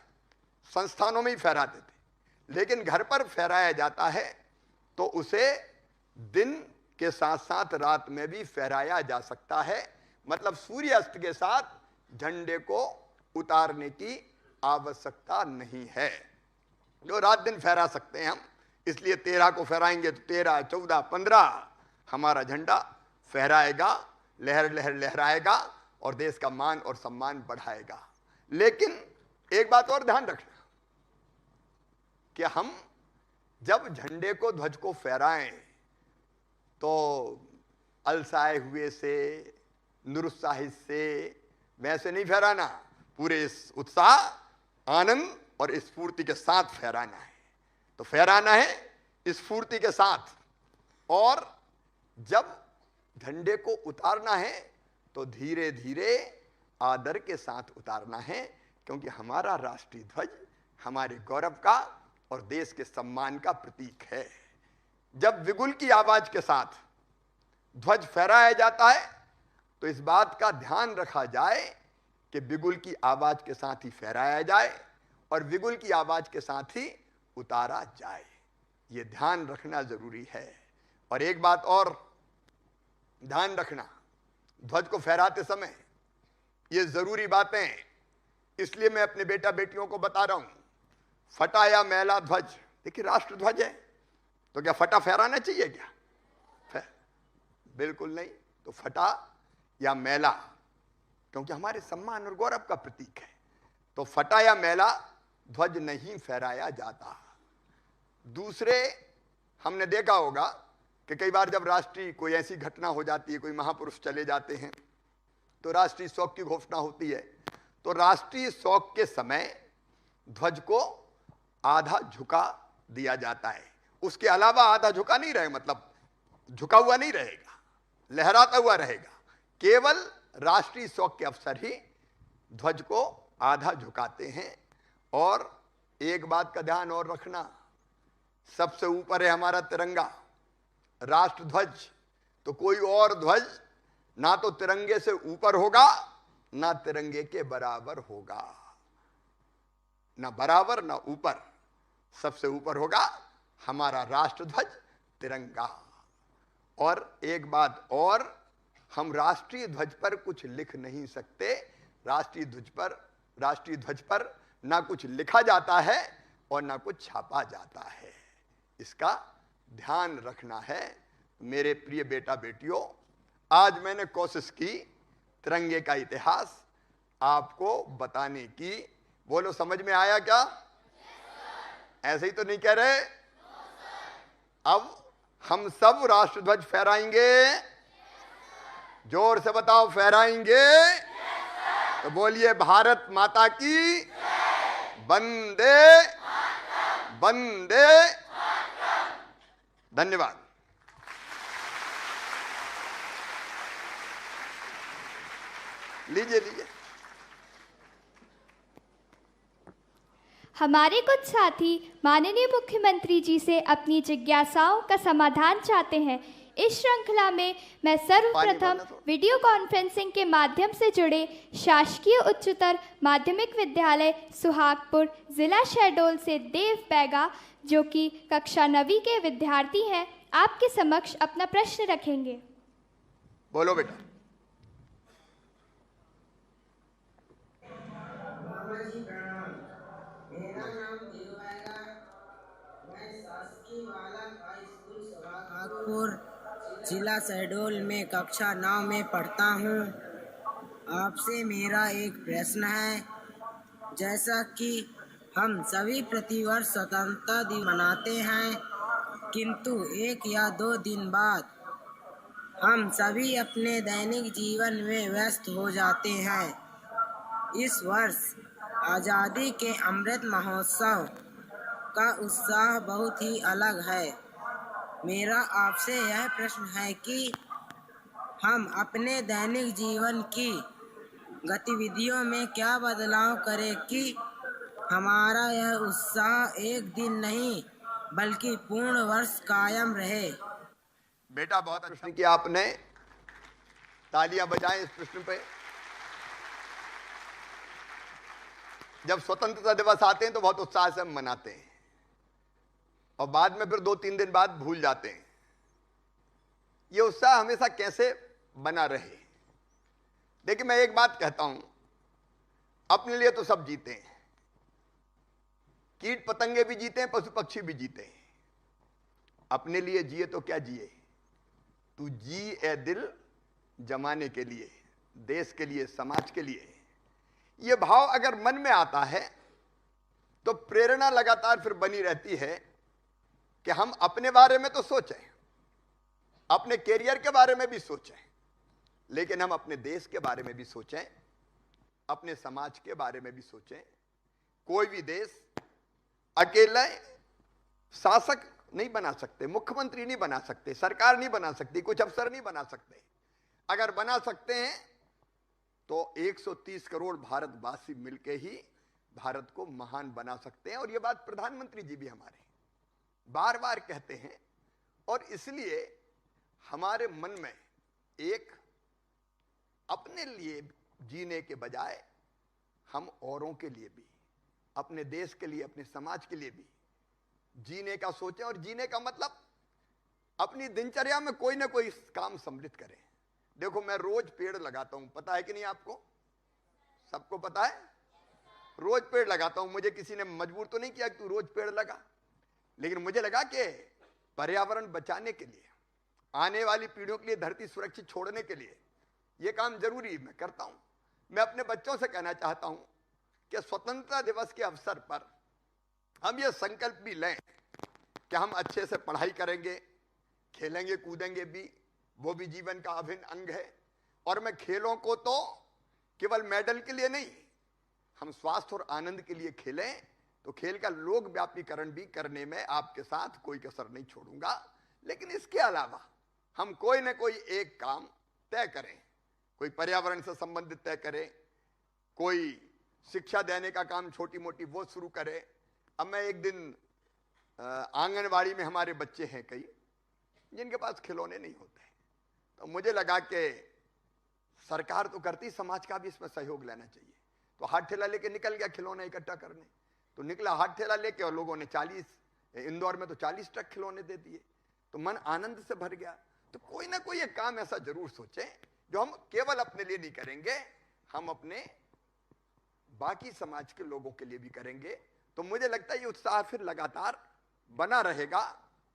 संस्थानों में ही फहराते थे, लेकिन घर पर फहराया जाता है तो उसे दिन के साथ साथ रात में भी फहराया जा सकता है। मतलब सूर्यास्त के साथ झंडे को उतारने की आवश्यकता नहीं है, जो रात दिन फहरा सकते हैं हम। इसलिए 13 को फहराएंगे तो 13, 14, 15 हमारा झंडा फहराएगा, लहर लहर लहराएगा और देश का मान और सम्मान बढ़ाएगा। लेकिन एक बात और ध्यान रखना कि हम जब झंडे को, ध्वज को फहराएं तो अलसाए हुए से, निरुत्साहित से वैसे नहीं फहराना, पूरे इस उत्साह, आनंद और स्फूर्ति के साथ फहराना है। तो फहराना है स्फूर्ति के साथ। और जब झंडे को उतारना है तो धीरे धीरे आदर के साथ उतारना है, क्योंकि हमारा राष्ट्रीय ध्वज हमारे गौरव का और देश के सम्मान का प्रतीक है। जब विगुल की आवाज के साथ ध्वज फहराया जाता है तो इस बात का ध्यान रखा जाए कि बिगुल की आवाज के साथ ही फहराया जाए और बिगुल की आवाज के साथ ही उतारा जाए। यह ध्यान रखना जरूरी है। और एक बात और ध्यान रखना, ध्वज को फहराते समय ये जरूरी बातें, इसलिए मैं अपने बेटा बेटियों को बता रहा हूं। फटा या मैला ध्वज, देखिए राष्ट्र ध्वज है तो क्या फटा फहराना चाहिए क्या? बिल्कुल नहीं। तो फटा या मैला, क्योंकि हमारे सम्मान और गौरव का प्रतीक है, तो फटा या मैला ध्वज नहीं फहराया जाता। दूसरे, हमने देखा होगा कि कई बार जब राष्ट्रीय कोई ऐसी घटना हो जाती है, कोई महापुरुष चले जाते हैं तो राष्ट्रीय शोक की घोषणा होती है। तो राष्ट्रीय शोक के समय ध्वज को आधा झुका दिया जाता है, उसके अलावा आधा झुका नहीं रहेगा, मतलब झुका हुआ नहीं रहेगा, लहराता हुआ रहेगा। केवल राष्ट्रीय शोक के अवसर ही ध्वज को आधा झुकाते हैं। और एक बात का ध्यान और रखना, सबसे ऊपर है हमारा तिरंगा, राष्ट्र ध्वज। तो कोई और ध्वज ना तो तिरंगे से ऊपर होगा ना तिरंगे के बराबर होगा, ना बराबर ना ऊपर, सबसे ऊपर होगा हमारा राष्ट्र ध्वज, तिरंगा। और एक बात और, हम राष्ट्रीय ध्वज पर कुछ लिख नहीं सकते। राष्ट्रीय ध्वज पर ना कुछ लिखा जाता है और ना कुछ छापा जाता है, इसका ध्यान रखना है। मेरे प्रिय बेटा बेटियों, आज मैंने कोशिश की तिरंगे का इतिहास आपको बताने की। बोलो, समझ में आया क्या? ऐसे ही तो नहीं कह रहे? अब हम सब राष्ट्र ध्वज फहराएंगे। जोर से बताओ, फहराएंगे? तो बोलिए, भारत माता की वंदे वंदे। धन्यवाद। लीजिए लीजिए। हमारे कुछ साथी माननीय मुख्यमंत्री जी से अपनी जिज्ञासाओं का समाधान चाहते हैं। इस श्रृंखला में मैं सर्वप्रथम वीडियो कॉन्फ्रेंसिंग के माध्यम से जुड़े शासकीय उच्चतर माध्यमिक विद्यालय सुहागपुर जिला शहडोल से देव बैगा, जो कि कक्षा 9वीं के विद्यार्थी हैं, आपके समक्ष अपना प्रश्न रखेंगे। बोलो बेटा। मेरा नाम देव बैगा, मैं शासकीय बालक हाई स्कूल सुहागपुर जिला शहडोल में कक्षा 9 में पढ़ता हूँ। आपसे मेरा एक प्रश्न है। जैसा कि हम सभी प्रतिवर्ष स्वतंत्रता दिवस मनाते हैं, किंतु 1 या 2 दिन बाद हम सभी अपने दैनिक जीवन में व्यस्त हो जाते हैं। इस वर्ष आज़ादी के अमृत महोत्सव का उत्साह बहुत ही अलग है। मेरा आपसे यह प्रश्न है कि हम अपने दैनिक जीवन की गतिविधियों में क्या बदलाव करें कि हमारा यह उत्साह एक दिन नहीं बल्कि पूर्ण वर्ष कायम रहे। बेटा बहुत अच्छा किया आपने, तालियां बजाएं इस प्रश्न पे। जब स्वतंत्रता दिवस आते हैं तो बहुत उत्साह से हम मनाते हैं और बाद में फिर 2-3 दिन बाद भूल जाते हैं। ये उत्साह हमेशा कैसे बना रहे? देखिए, मैं एक बात कहता हूं, अपने लिए तो सब जीते हैं, कीट पतंगे भी जीते हैं, पशु पक्षी भी जीते हैं। अपने लिए जिए तो क्या जिए? तू जी ए दिल जमाने के लिए, देश के लिए, समाज के लिए। ये भाव अगर मन में आता है तो प्रेरणा लगातार फिर बनी रहती है कि हम अपने बारे में तो सोचें, अपने कैरियर के बारे में भी सोचें, लेकिन हम अपने देश के बारे में भी सोचें, अपने समाज के बारे में भी सोचें। कोई भी देश अकेले शासक नहीं बना सकते, मुख्यमंत्री नहीं बना सकते, सरकार नहीं बना सकती, कुछ अफसर नहीं बना सकते। अगर बना सकते हैं तो 130 करोड़ भारतवासी मिलके ही भारत को महान बना सकते हैं। और यह बात प्रधानमंत्री जी भी हमारे बार बार कहते हैं। और इसलिए हमारे मन में एक अपने लिए जीने के बजाय हम औरों के लिए भी, अपने देश के लिए, अपने समाज के लिए भी जीने का सोचें। और जीने का मतलब अपनी दिनचर्या में कोई ना कोई काम सम्मिलित करें। देखो, मैं रोज पेड़ लगाता हूं, पता है कि नहीं आपको? सबको पता है, रोज पेड़ लगाता हूं। मुझे किसी ने मजबूर तो नहीं किया कि तू रोज पेड़ लगा, लेकिन मुझे लगा कि पर्यावरण बचाने के लिए, आने वाली पीढ़ियों के लिए धरती सुरक्षित छोड़ने के लिए यह काम जरूरी मैं करता हूं। मैं अपने बच्चों से कहना चाहता हूं कि स्वतंत्रता दिवस के अवसर पर हम ये संकल्प भी लें कि हम अच्छे से पढ़ाई करेंगे, खेलेंगे कूदेंगे भी, वो भी जीवन का अभिन्न अंग है। और मैं खेलों को तो केवल मेडल के लिए नहीं, हम स्वास्थ्य और आनंद के लिए खेलें, तो खेल का लोक व्यापीकरण भी करने में आपके साथ कोई कसर नहीं छोड़ूंगा। लेकिन इसके अलावा हम कोई ना कोई एक काम तय करें, कोई पर्यावरण से संबंधित तय करें, कोई शिक्षा देने का काम छोटी मोटी वो शुरू करे। अब मैं एक दिन आंगनवाड़ी में हमारे बच्चे हैं कई जिनके पास खिलौने नहीं होते, तो मुझे लगा कि सरकार तो करती, समाज का भी इसमें सहयोग लेना चाहिए। तो हाथ ठेला लेके निकल गया खिलौने इकट्ठा करने। तो निकला हाथ ठेला लेके और लोगों ने 40, इंदौर में तो 40 ट्रक खिलौने दे दिए। तो मन आनंद से भर गया। तो कोई ना कोई एक काम ऐसा जरूर सोचें जो हम केवल अपने लिए नहीं करेंगे, हम अपने बाकी समाज के लोगों के लिए भी करेंगे। तो मुझे लगता है ये उत्साह फिर लगातार बना रहेगा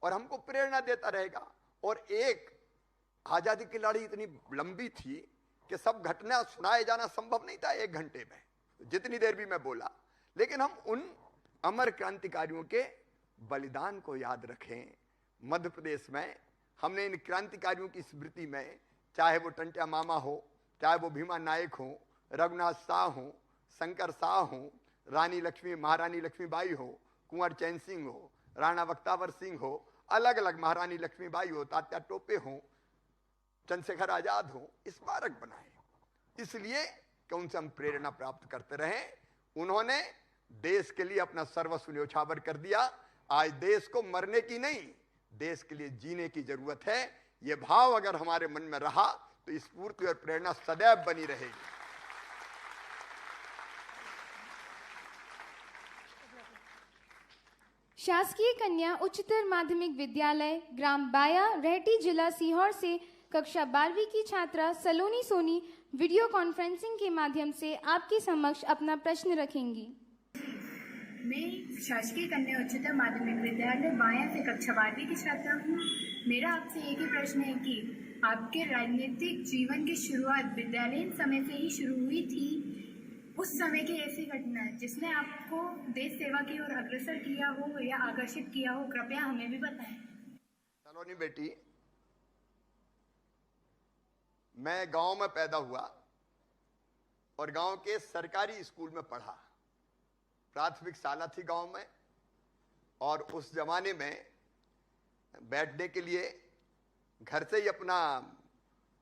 और हमको प्रेरणा देता रहेगा। और एक आजादी की लड़ाई इतनी लंबी थी कि सब घटना सुनाए जाना संभव नहीं था 1 घंटे में, जितनी देर भी मैं बोला। लेकिन हम उन अमर क्रांतिकारियों के बलिदान को याद रखें। मध्य प्रदेश में हमने इन क्रांतिकारियों की स्मृति में चाहे वो टंट्या मामा हो, चाहे वो भीमा नायक हो, रघुनाथ शाह हो, शंकर शाह हो, रानी लक्ष्मी महारानी लक्ष्मीबाई हो, कुंवर चैन सिंह हो, राणा बख्तावर सिंह हो, अलग अलग महारानी लक्ष्मीबाई हो, तात्या टोपे हो, चंद्रशेखर आजाद हो, स्मारक बनाए इसलिए कि उनसे हम प्रेरणा प्राप्त करते रहे। उन्होंने देश के लिए अपना सर्वस्व न्योछावर कर दिया। आज देश को मरने की नहीं, देश के लिए जीने की जरूरत है। यह भाव अगर हमारे मन में रहा तो स्फूर्ति और प्रेरणा सदैव बनी रहेगी। शासकीय कन्या उच्चतर माध्यमिक विद्यालय ग्राम बाया रेहटी जिला सीहोर से कक्षा 12वीं की छात्रा सलोनी सोनी वीडियो कॉन्फ्रेंसिंग के माध्यम से आपके समक्ष अपना प्रश्न रखेंगी। मैं शासकीय कन्या उच्चतर माध्यमिक विद्यालय बाया से कक्षा 12वीं की छात्रा हूँ। मेरा आपसे एक ही प्रश्न है कि आपके राजनीतिक जीवन की शुरुआत विद्यालयीन समय से ही शुरू हुई थी। उस समय की ऐसी घटना जिसने आपको देश सेवा की ओर अग्रसर किया हो या आकर्षित किया हो, कृपया हमें भी बताएं। सलोनी बेटी, मैं गांव में पैदा हुआ और गांव के सरकारी स्कूल में पढ़ा। प्राथमिक शाला थी गांव में और उस जमाने में बैठने के लिए घर से ही अपना,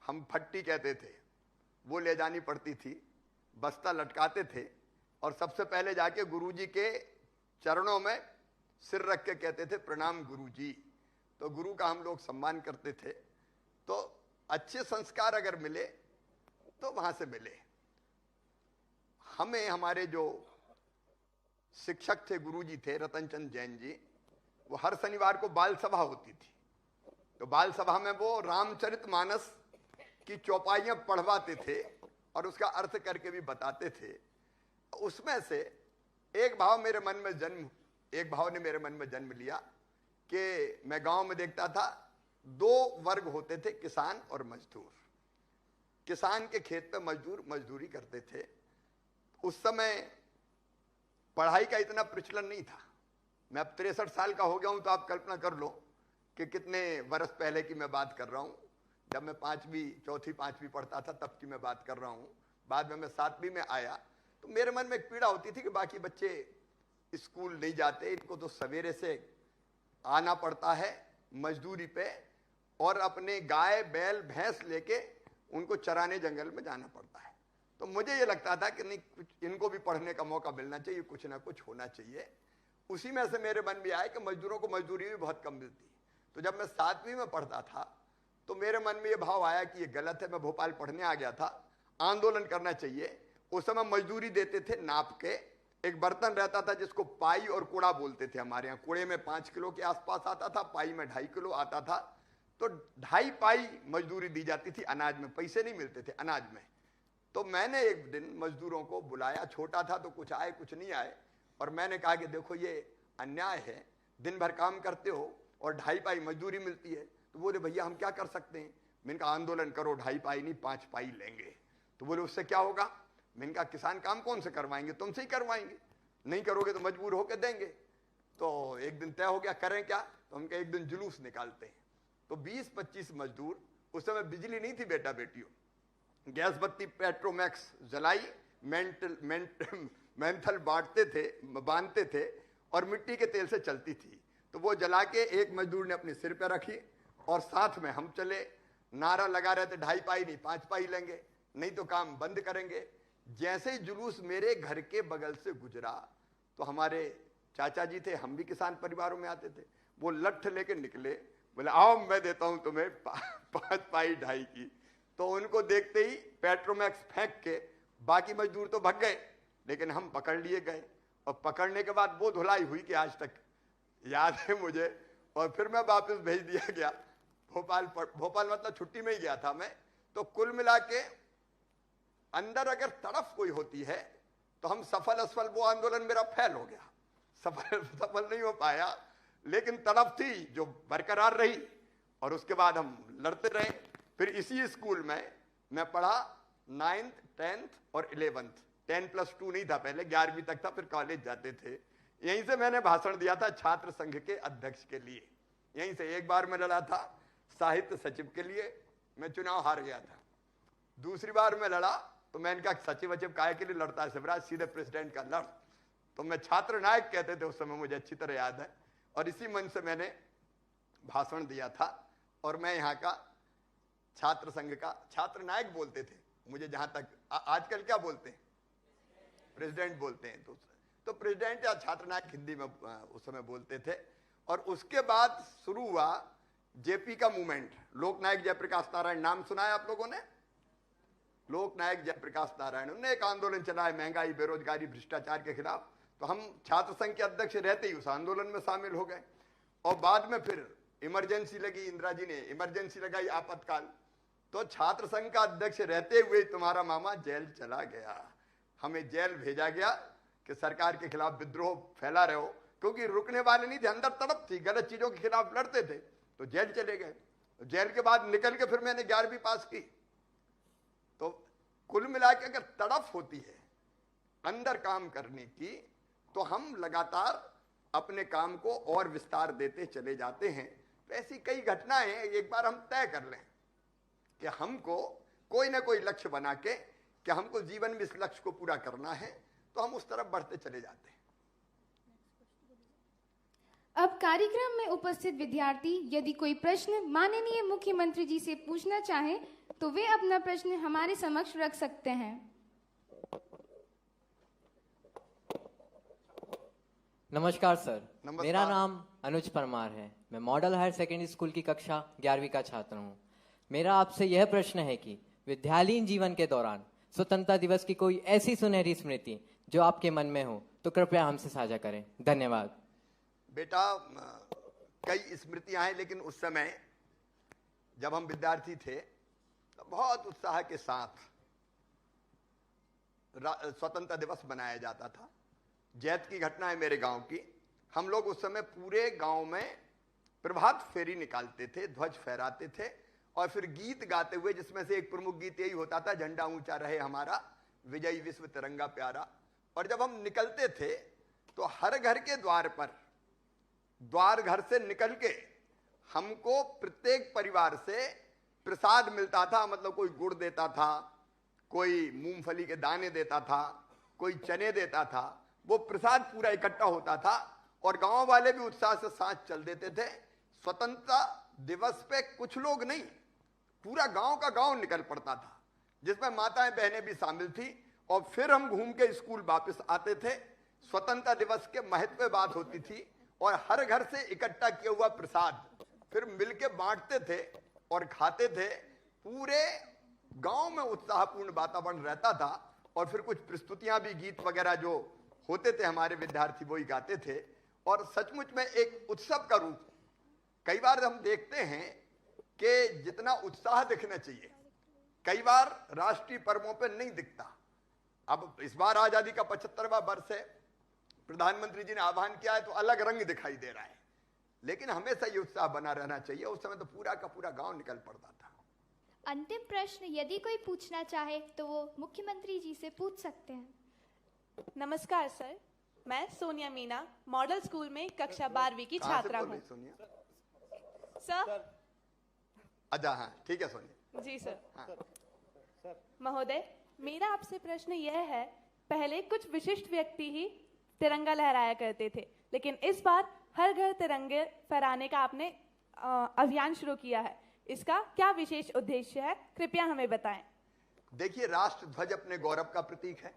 हम फट्टी कहते थे, वो ले जानी पड़ती थी। बस्ता लटकाते थे और सबसे पहले जाके गुरुजी के चरणों में सिर रख के कहते थे प्रणाम गुरुजी। तो गुरु का हम लोग सम्मान करते थे। तो अच्छे संस्कार अगर मिले तो वहां से मिले। हमें हमारे जो शिक्षक थे, गुरुजी थे रतन चंद जैन जी, वो हर शनिवार को बाल सभा होती थी। तो बाल सभा में वो रामचरितमानस की चौपाइयां पढ़वाते थे और उसका अर्थ करके भी बताते थे। उसमें से एक भाव ने मेरे मन में जन्म लिया कि मैं गांव में देखता था दो वर्ग होते थे, किसान और मजदूर। किसान के खेत पे मजदूर मजदूरी करते थे। उस समय पढ़ाई का इतना प्रचलन नहीं था। मैं अब 63 साल का हो गया हूं, तो आप कल्पना कर लो कि कितने वर्ष पहले की मैं बात कर रहा हूं। जब मैं चौथी पांचवी पढ़ता था तब की मैं बात कर रहा हूं। बाद में मैं 7वीं में आया तो मेरे मन में एक पीड़ा होती थी कि बाकी बच्चे स्कूल नहीं जाते, इनको तो सवेरे से आना पड़ता है मजदूरी पे और अपने गाय बैल भैंस लेके उनको चराने जंगल में जाना पड़ता है। तो मुझे ये लगता था कि नहीं, कुछ इनको भी पढ़ने का मौका मिलना चाहिए, कुछ ना कुछ होना चाहिए। उसी में से मेरे मन में आया कि मजदूरों को मजदूरी भी बहुत कम मिलती। तो जब मैं 7वीं में पढ़ता था तो मेरे मन में ये भाव आया कि ये गलत है। मैं भोपाल पढ़ने आ गया था, आंदोलन करना चाहिए। उस समय मजदूरी देते थे नाप के। एक बर्तन रहता था जिसको पाई और कुड़ा बोलते थे हमारे यहाँ। कुड़े में 5 किलो के आसपास आता था, पाई में 2.5 किलो आता था। तो 2.5 पाई मजदूरी दी जाती थी अनाज में, पैसे नहीं मिलते थे अनाज में। तो मैंने एक दिन मजदूरों को बुलाया, छोटा था तो कुछ आए कुछ नहीं आए, और मैंने कहा कि देखो ये अन्याय है, दिन भर काम करते हो और 2.5 पाई मजदूरी मिलती है। तो बोले भैया हम क्या कर सकते हैं। मैंने कहा आंदोलन करो, 2.5 पाई नहीं 5 पाई लेंगे। तो बोले उससे क्या होगा। मैंने कहा किसान काम कौन से करवाएंगे, तुमसे ही करवाएंगे, नहीं करोगे तो मजबूर होकर देंगे। तो एक दिन तय हो गया करें क्या। तो हम कहे एक दिन जुलूस निकालते हैं। तो 20-25 मजदूर, उस समय बिजली नहीं थी बेटा बेटियों, गैस बत्ती पेट्रोमैक्स जलाई, मेंथल बांधते थे और मिट्टी के तेल से चलती थी। तो वो जला के एक मजदूर ने अपने सिर पे रखी और साथ में हम चले। नारा लगा रहे थे 2.5 पाई नहीं 5 पाई लेंगे, नहीं तो काम बंद करेंगे। जैसे ही जुलूस मेरे घर के बगल से गुजरा तो हमारे चाचा जी थे, हम भी किसान परिवारों में आते थे, वो लठ लेके निकले, बोले आओ मैं देता हूं तुम्हें 5 पाई 2.5 की। तो उनको देखते ही पेट्रोमैक्स फेंक के बाकी मजदूर तो भाग गए, लेकिन हम पकड़ लिए गए। और पकड़ने के बाद वो धुलाई हुई कि आज तक याद है मुझे। और फिर मैं वापस भेज दिया गया भोपाल मतलब छुट्टी में ही गया था मैं। तो कुल मिला के अंदर अगर तड़फ कोई होती है तो हम सफल असफल, वो आंदोलन मेरा फेल हो गया, सफल नहीं हो पाया, लेकिन तड़फ थी जो बरकरार रही। और उसके बाद हम लड़ते रहे। फिर इसी स्कूल में मैं पढ़ा 9th 10th और 11th। 10+2 नहीं था पहले, 11वीं तक था, फिर कॉलेज जाते थे। यहीं से मैंने भाषण दिया था छात्र संघ के अध्यक्ष के लिए। यहीं से एक बार मैं लड़ा था साहित्य सचिव के लिए, मैं चुनाव हार गया था। दूसरी बार मैं लड़ा तो मैंने कहा सचिव वचिव काहे के लिए लड़ता है शिवराज, सीधे प्रेसिडेंट का लड़। तो मैं छात्र नायक कहते थे उस समय, मुझे अच्छी तरह याद है, और इसी मन से मैंने भाषण दिया था। और मैं यहाँ का छात्र संघ का छात्र नायक बोलते थे मुझे, जहां तक आजकल क्या बोलते हैं, प्रेसिडेंट बोलते हैं। तो प्रेसिडेंट या छात्र नायक हिंदी में उस समय बोलते थे। और उसके बाद शुरू हुआ जेपी का मूवमेंट, लोकनायक जयप्रकाश नारायण, नाम सुना है आप लोगों ने? लोकनायक जयप्रकाश नारायण, उन्होंने एक आंदोलन चलाया महंगाई, बेरोजगारी, भ्रष्टाचार के खिलाफ। तो हम छात्र संघ के अध्यक्ष रहते ही उस आंदोलन में शामिल हो गए। और बाद में फिर इमरजेंसी लगी, इंदिरा जी ने इमरजेंसी लगाई, आपातकाल। तो छात्र संघ का अध्यक्ष रहते हुए तुम्हारा मामा जेल चला गया, हमें जेल भेजा गया कि सरकार के खिलाफ विद्रोह फैला रहे हो, क्योंकि रुकने वाले नहीं थे, अंदर तड़प थी, गलत चीजों के खिलाफ लड़ते थे, तो जेल चले गए। जेल के बाद निकल के फिर मैंने 11वीं पास की। तो कुल मिला के अगर तड़प होती है अंदर काम करने की, तो हम लगातार अपने काम को और विस्तार देते चले जाते हैं। तो ऐसी कई घटनाएं हैं, एक बार हम तय कर लें कि हमको कोई ना कोई लक्ष्य बना के कि हमको जीवन में इस लक्ष्य को पूरा करना है, तो हम उस तरफ बढ़ते चले जाते हैं। अब कार्यक्रम में उपस्थित विद्यार्थी यदि कोई प्रश्न माननीय मुख्यमंत्री जी से पूछना चाहे तो वे अपना प्रश्न हमारे समक्ष रख सकते हैं। नमस्कार सर। नमस्कार। मेरा नाम अनुज परमार है। मैं मॉडल हायर सेकेंडरी स्कूल की कक्षा 11वीं का छात्र हूँ। मेरा आपसे यह प्रश्न है कि विद्यालयीन जीवन के दौरान स्वतंत्रता दिवस की कोई ऐसी सुनहरी स्मृति जो आपके मन में हो तो कृपया हमसे साझा करें। धन्यवाद। बेटा, कई स्मृतियां हैं, लेकिन उस समय जब हम विद्यार्थी थे तो बहुत उत्साह के साथ स्वतंत्रता दिवस मनाया जाता था। जैत की घटना है मेरे गांव की। हम लोग उस समय पूरे गांव में प्रभात फेरी निकालते थे, ध्वज फहराते थे, और फिर गीत गाते हुए, जिसमें से एक प्रमुख गीत यही होता था, झंडा ऊंचा रहे हमारा, विजयी विश्व तिरंगा प्यारा। और जब हम निकलते थे तो हर घर के द्वार पर, द्वार घर से निकल के हमको प्रत्येक परिवार से प्रसाद मिलता था। मतलब कोई गुड़ देता था, कोई मूंगफली के दाने देता था, कोई चने देता था। वो प्रसाद पूरा इकट्ठा होता था और गांव वाले भी उत्साह से साथ चल देते थे। स्वतंत्रता दिवस पे कुछ लोग नहीं, पूरा गांव का गांव निकल पड़ता था, जिसमें माताएं बहनें भी शामिल थी। और फिर हम घूम के स्कूल वापस आते थे। स्वतंत्रता दिवस के महत्व पे बात होती थी और हर घर से इकट्ठा किया हुआ प्रसाद फिर मिलके बांटते थे और खाते थे। पूरे गांव में उत्साहपूर्ण वातावरण रहता था। और फिर कुछ प्रस्तुतियां भी, गीत वगैरह जो होते थे, हमारे विद्यार्थी वही गाते थे। और सचमुच में एक उत्सव का रूप कई बार हम देखते हैं कि जितना उत्साह दिखना चाहिए, कई बार राष्ट्रीय पर्वों पर नहीं दिखता। अब इस बार आजादी का 75वां वर्ष है, प्रधानमंत्री जी ने आह्वान किया है तो अलग रंग दिखाई दे रहा है, लेकिन हमेशा ये उत्साह बना रहना चाहिए। उस समय तो पूरा का पूरा गांव निकल पड़ता था। अंतिम प्रश्न यदि कोई पूछना चाहे तो वो मुख्यमंत्री जी से पूछ सकते हैं। नमस्कार सर, मैं सोनिया मीना मॉडल स्कूल में कक्षा 12वीं की छात्रा हूँ। सर, अच्छा, हाँ ठीक है सोनिया जी सर। हाँ। महोदय, मेरा आपसे प्रश्न यह है, पहले कुछ विशिष्ट व्यक्ति ही तिरंगा लहराया करते थे, लेकिन इस बार हर घर तिरंगे फहराने का आपने अभियान शुरू किया है। इसका क्या विशेष उद्देश्य है, कृपया हमें बताएं। देखिए, राष्ट्र ध्वज अपने गौरव का प्रतीक है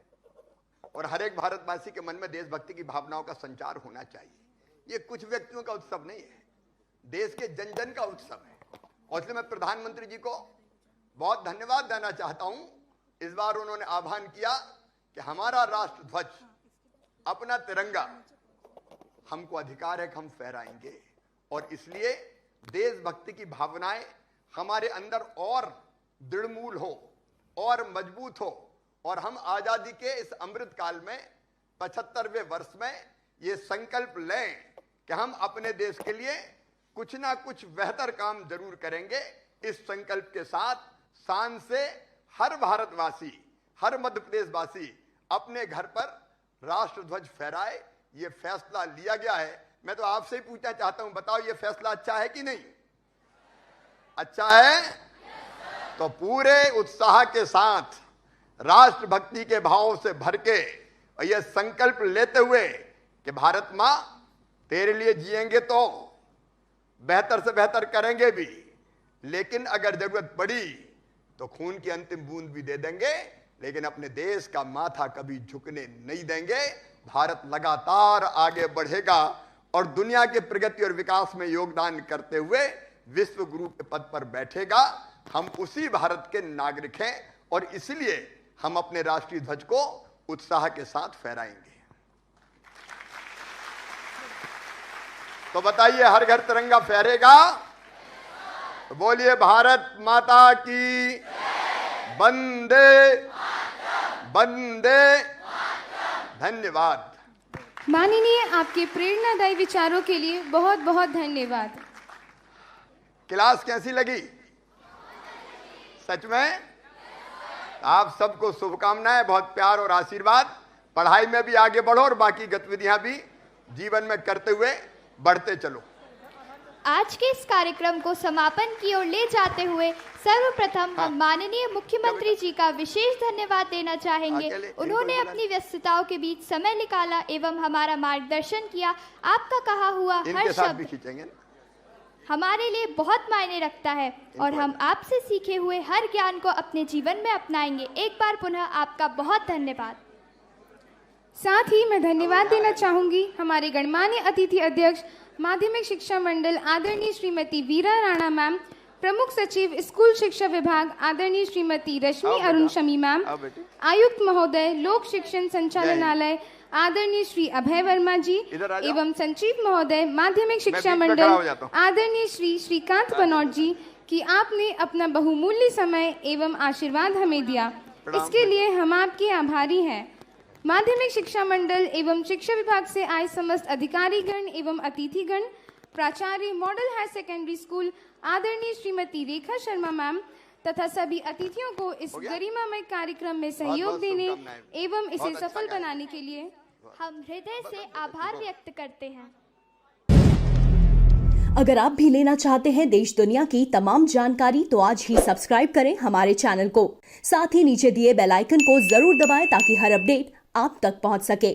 और हर एक भारतवासी के मन में देशभक्ति की भावनाओं का संचार होना चाहिए। ये कुछ व्यक्तियों का उत्सव नहीं है, देश के जन जन का उत्सव है। और इसलिए मैं प्रधानमंत्री जी को बहुत धन्यवाद देना चाहता हूं। इस बार उन्होंने आह्वान किया कि हमारा राष्ट्र ध्वज, अपना तिरंगा, हमको अधिकार है कि हम फहराएंगे। और इसलिए देशभक्ति की भावनाएं हमारे अंदर और दृढ़मूल हो और मजबूत हो, और हम आजादी के इस अमृत काल में 75वें वर्ष में ये संकल्प लें कि हम अपने देश के लिए कुछ ना कुछ बेहतर काम जरूर करेंगे। इस संकल्प के साथ शान से हर भारतवासी, हर मध्य प्रदेश वासी अपने घर पर राष्ट्र ध्वज फहराए। ये फैसला लिया गया है। मैं तो आपसे ही पूछना चाहता हूं, बताओ ये फैसला अच्छा है कि नहीं? अच्छा है? तो पूरे उत्साह के साथ राष्ट्रभक्ति के भावों से भर के यह संकल्प लेते हुए कि भारत मां तेरे लिए जिएंगे तो बेहतर से बेहतर करेंगे भी, लेकिन अगर जरूरत पड़ी तो खून की अंतिम बूंद भी दे देंगे, लेकिन अपने देश का माथा कभी झुकने नहीं देंगे। भारत लगातार आगे बढ़ेगा और दुनिया के प्रगति और विकास में योगदान करते हुए विश्व गुरु के पद पर बैठेगा। हम उसी भारत के नागरिक हैं और इसलिए हम अपने राष्ट्रीय ध्वज को उत्साह के साथ फहराएंगे। तो बताइए, हर घर तिरंगा फहरेगा? तो बोलिए भारत माता की वंदे वंदे। धन्यवाद। माननीय, आपके प्रेरणादायी विचारों के लिए बहुत बहुत धन्यवाद। क्लास कैसी लगी? सच में आप सबको शुभकामनाएं, बहुत प्यार और आशीर्वाद। पढ़ाई में भी आगे बढ़ो और बाकी गतिविधियां भी जीवन में करते हुए बढ़ते चलो। आज के इस कार्यक्रम को समापन की ओर ले जाते हुए सर्वप्रथम हम माननीय मुख्यमंत्री जी का विशेष धन्यवाद देना चाहेंगे। उन्होंने अपनी व्यस्तताओं के बीच समय निकाला एवं हमारा मार्गदर्शन किया। आपका कहा हुआ हर शब्द हमारे लिए बहुत मायने रखता है और हम आपसे सीखे हुए हर ज्ञान को अपने जीवन में अपनाएंगे। एक बार पुनः आपका बहुत धन्यवाद। साथ ही मैं धन्यवाद देना चाहूंगी हमारे गणमान्य अतिथि अध्यक्ष माध्यमिक शिक्षा मंडल आदरणीय श्रीमती वीरा राणा मैम, प्रमुख सचिव स्कूल शिक्षा विभाग आदरणीय श्रीमती रश्मि अरुण शमी मैम, आयुक्त महोदय लोक शिक्षण संचालनालय आदरणीय श्री अभय वर्मा जी एवं संचिव महोदय माध्यमिक शिक्षा मंडल आदरणीय श्री श्रीकांत बनौट जी कि आपने अपना बहुमूल्य समय एवं आशीर्वाद हमें दिया। इसके लिए हम आपके आभारी हैं। माध्यमिक शिक्षा मंडल एवं शिक्षा विभाग से आए समस्त अधिकारीगण एवं अतिथिगण, प्राचार्य मॉडल हायर सेकेंडरी स्कूल आदरणीय श्रीमती रेखा शर्मा मैम तथा सभी अतिथियों को इस गरिमामय कार्यक्रम में सहयोग देने एवं इसे सफल बनाने के लिए हम हृदय से आभार व्यक्त करते हैं। अगर आप भी लेना चाहते हैं देश दुनिया की तमाम जानकारी तो आज ही सब्सक्राइब करें हमारे चैनल को। साथ ही नीचे दिए बेल आइकन को जरूर दबाएं ताकि हर अपडेट आप तक पहुंच सके।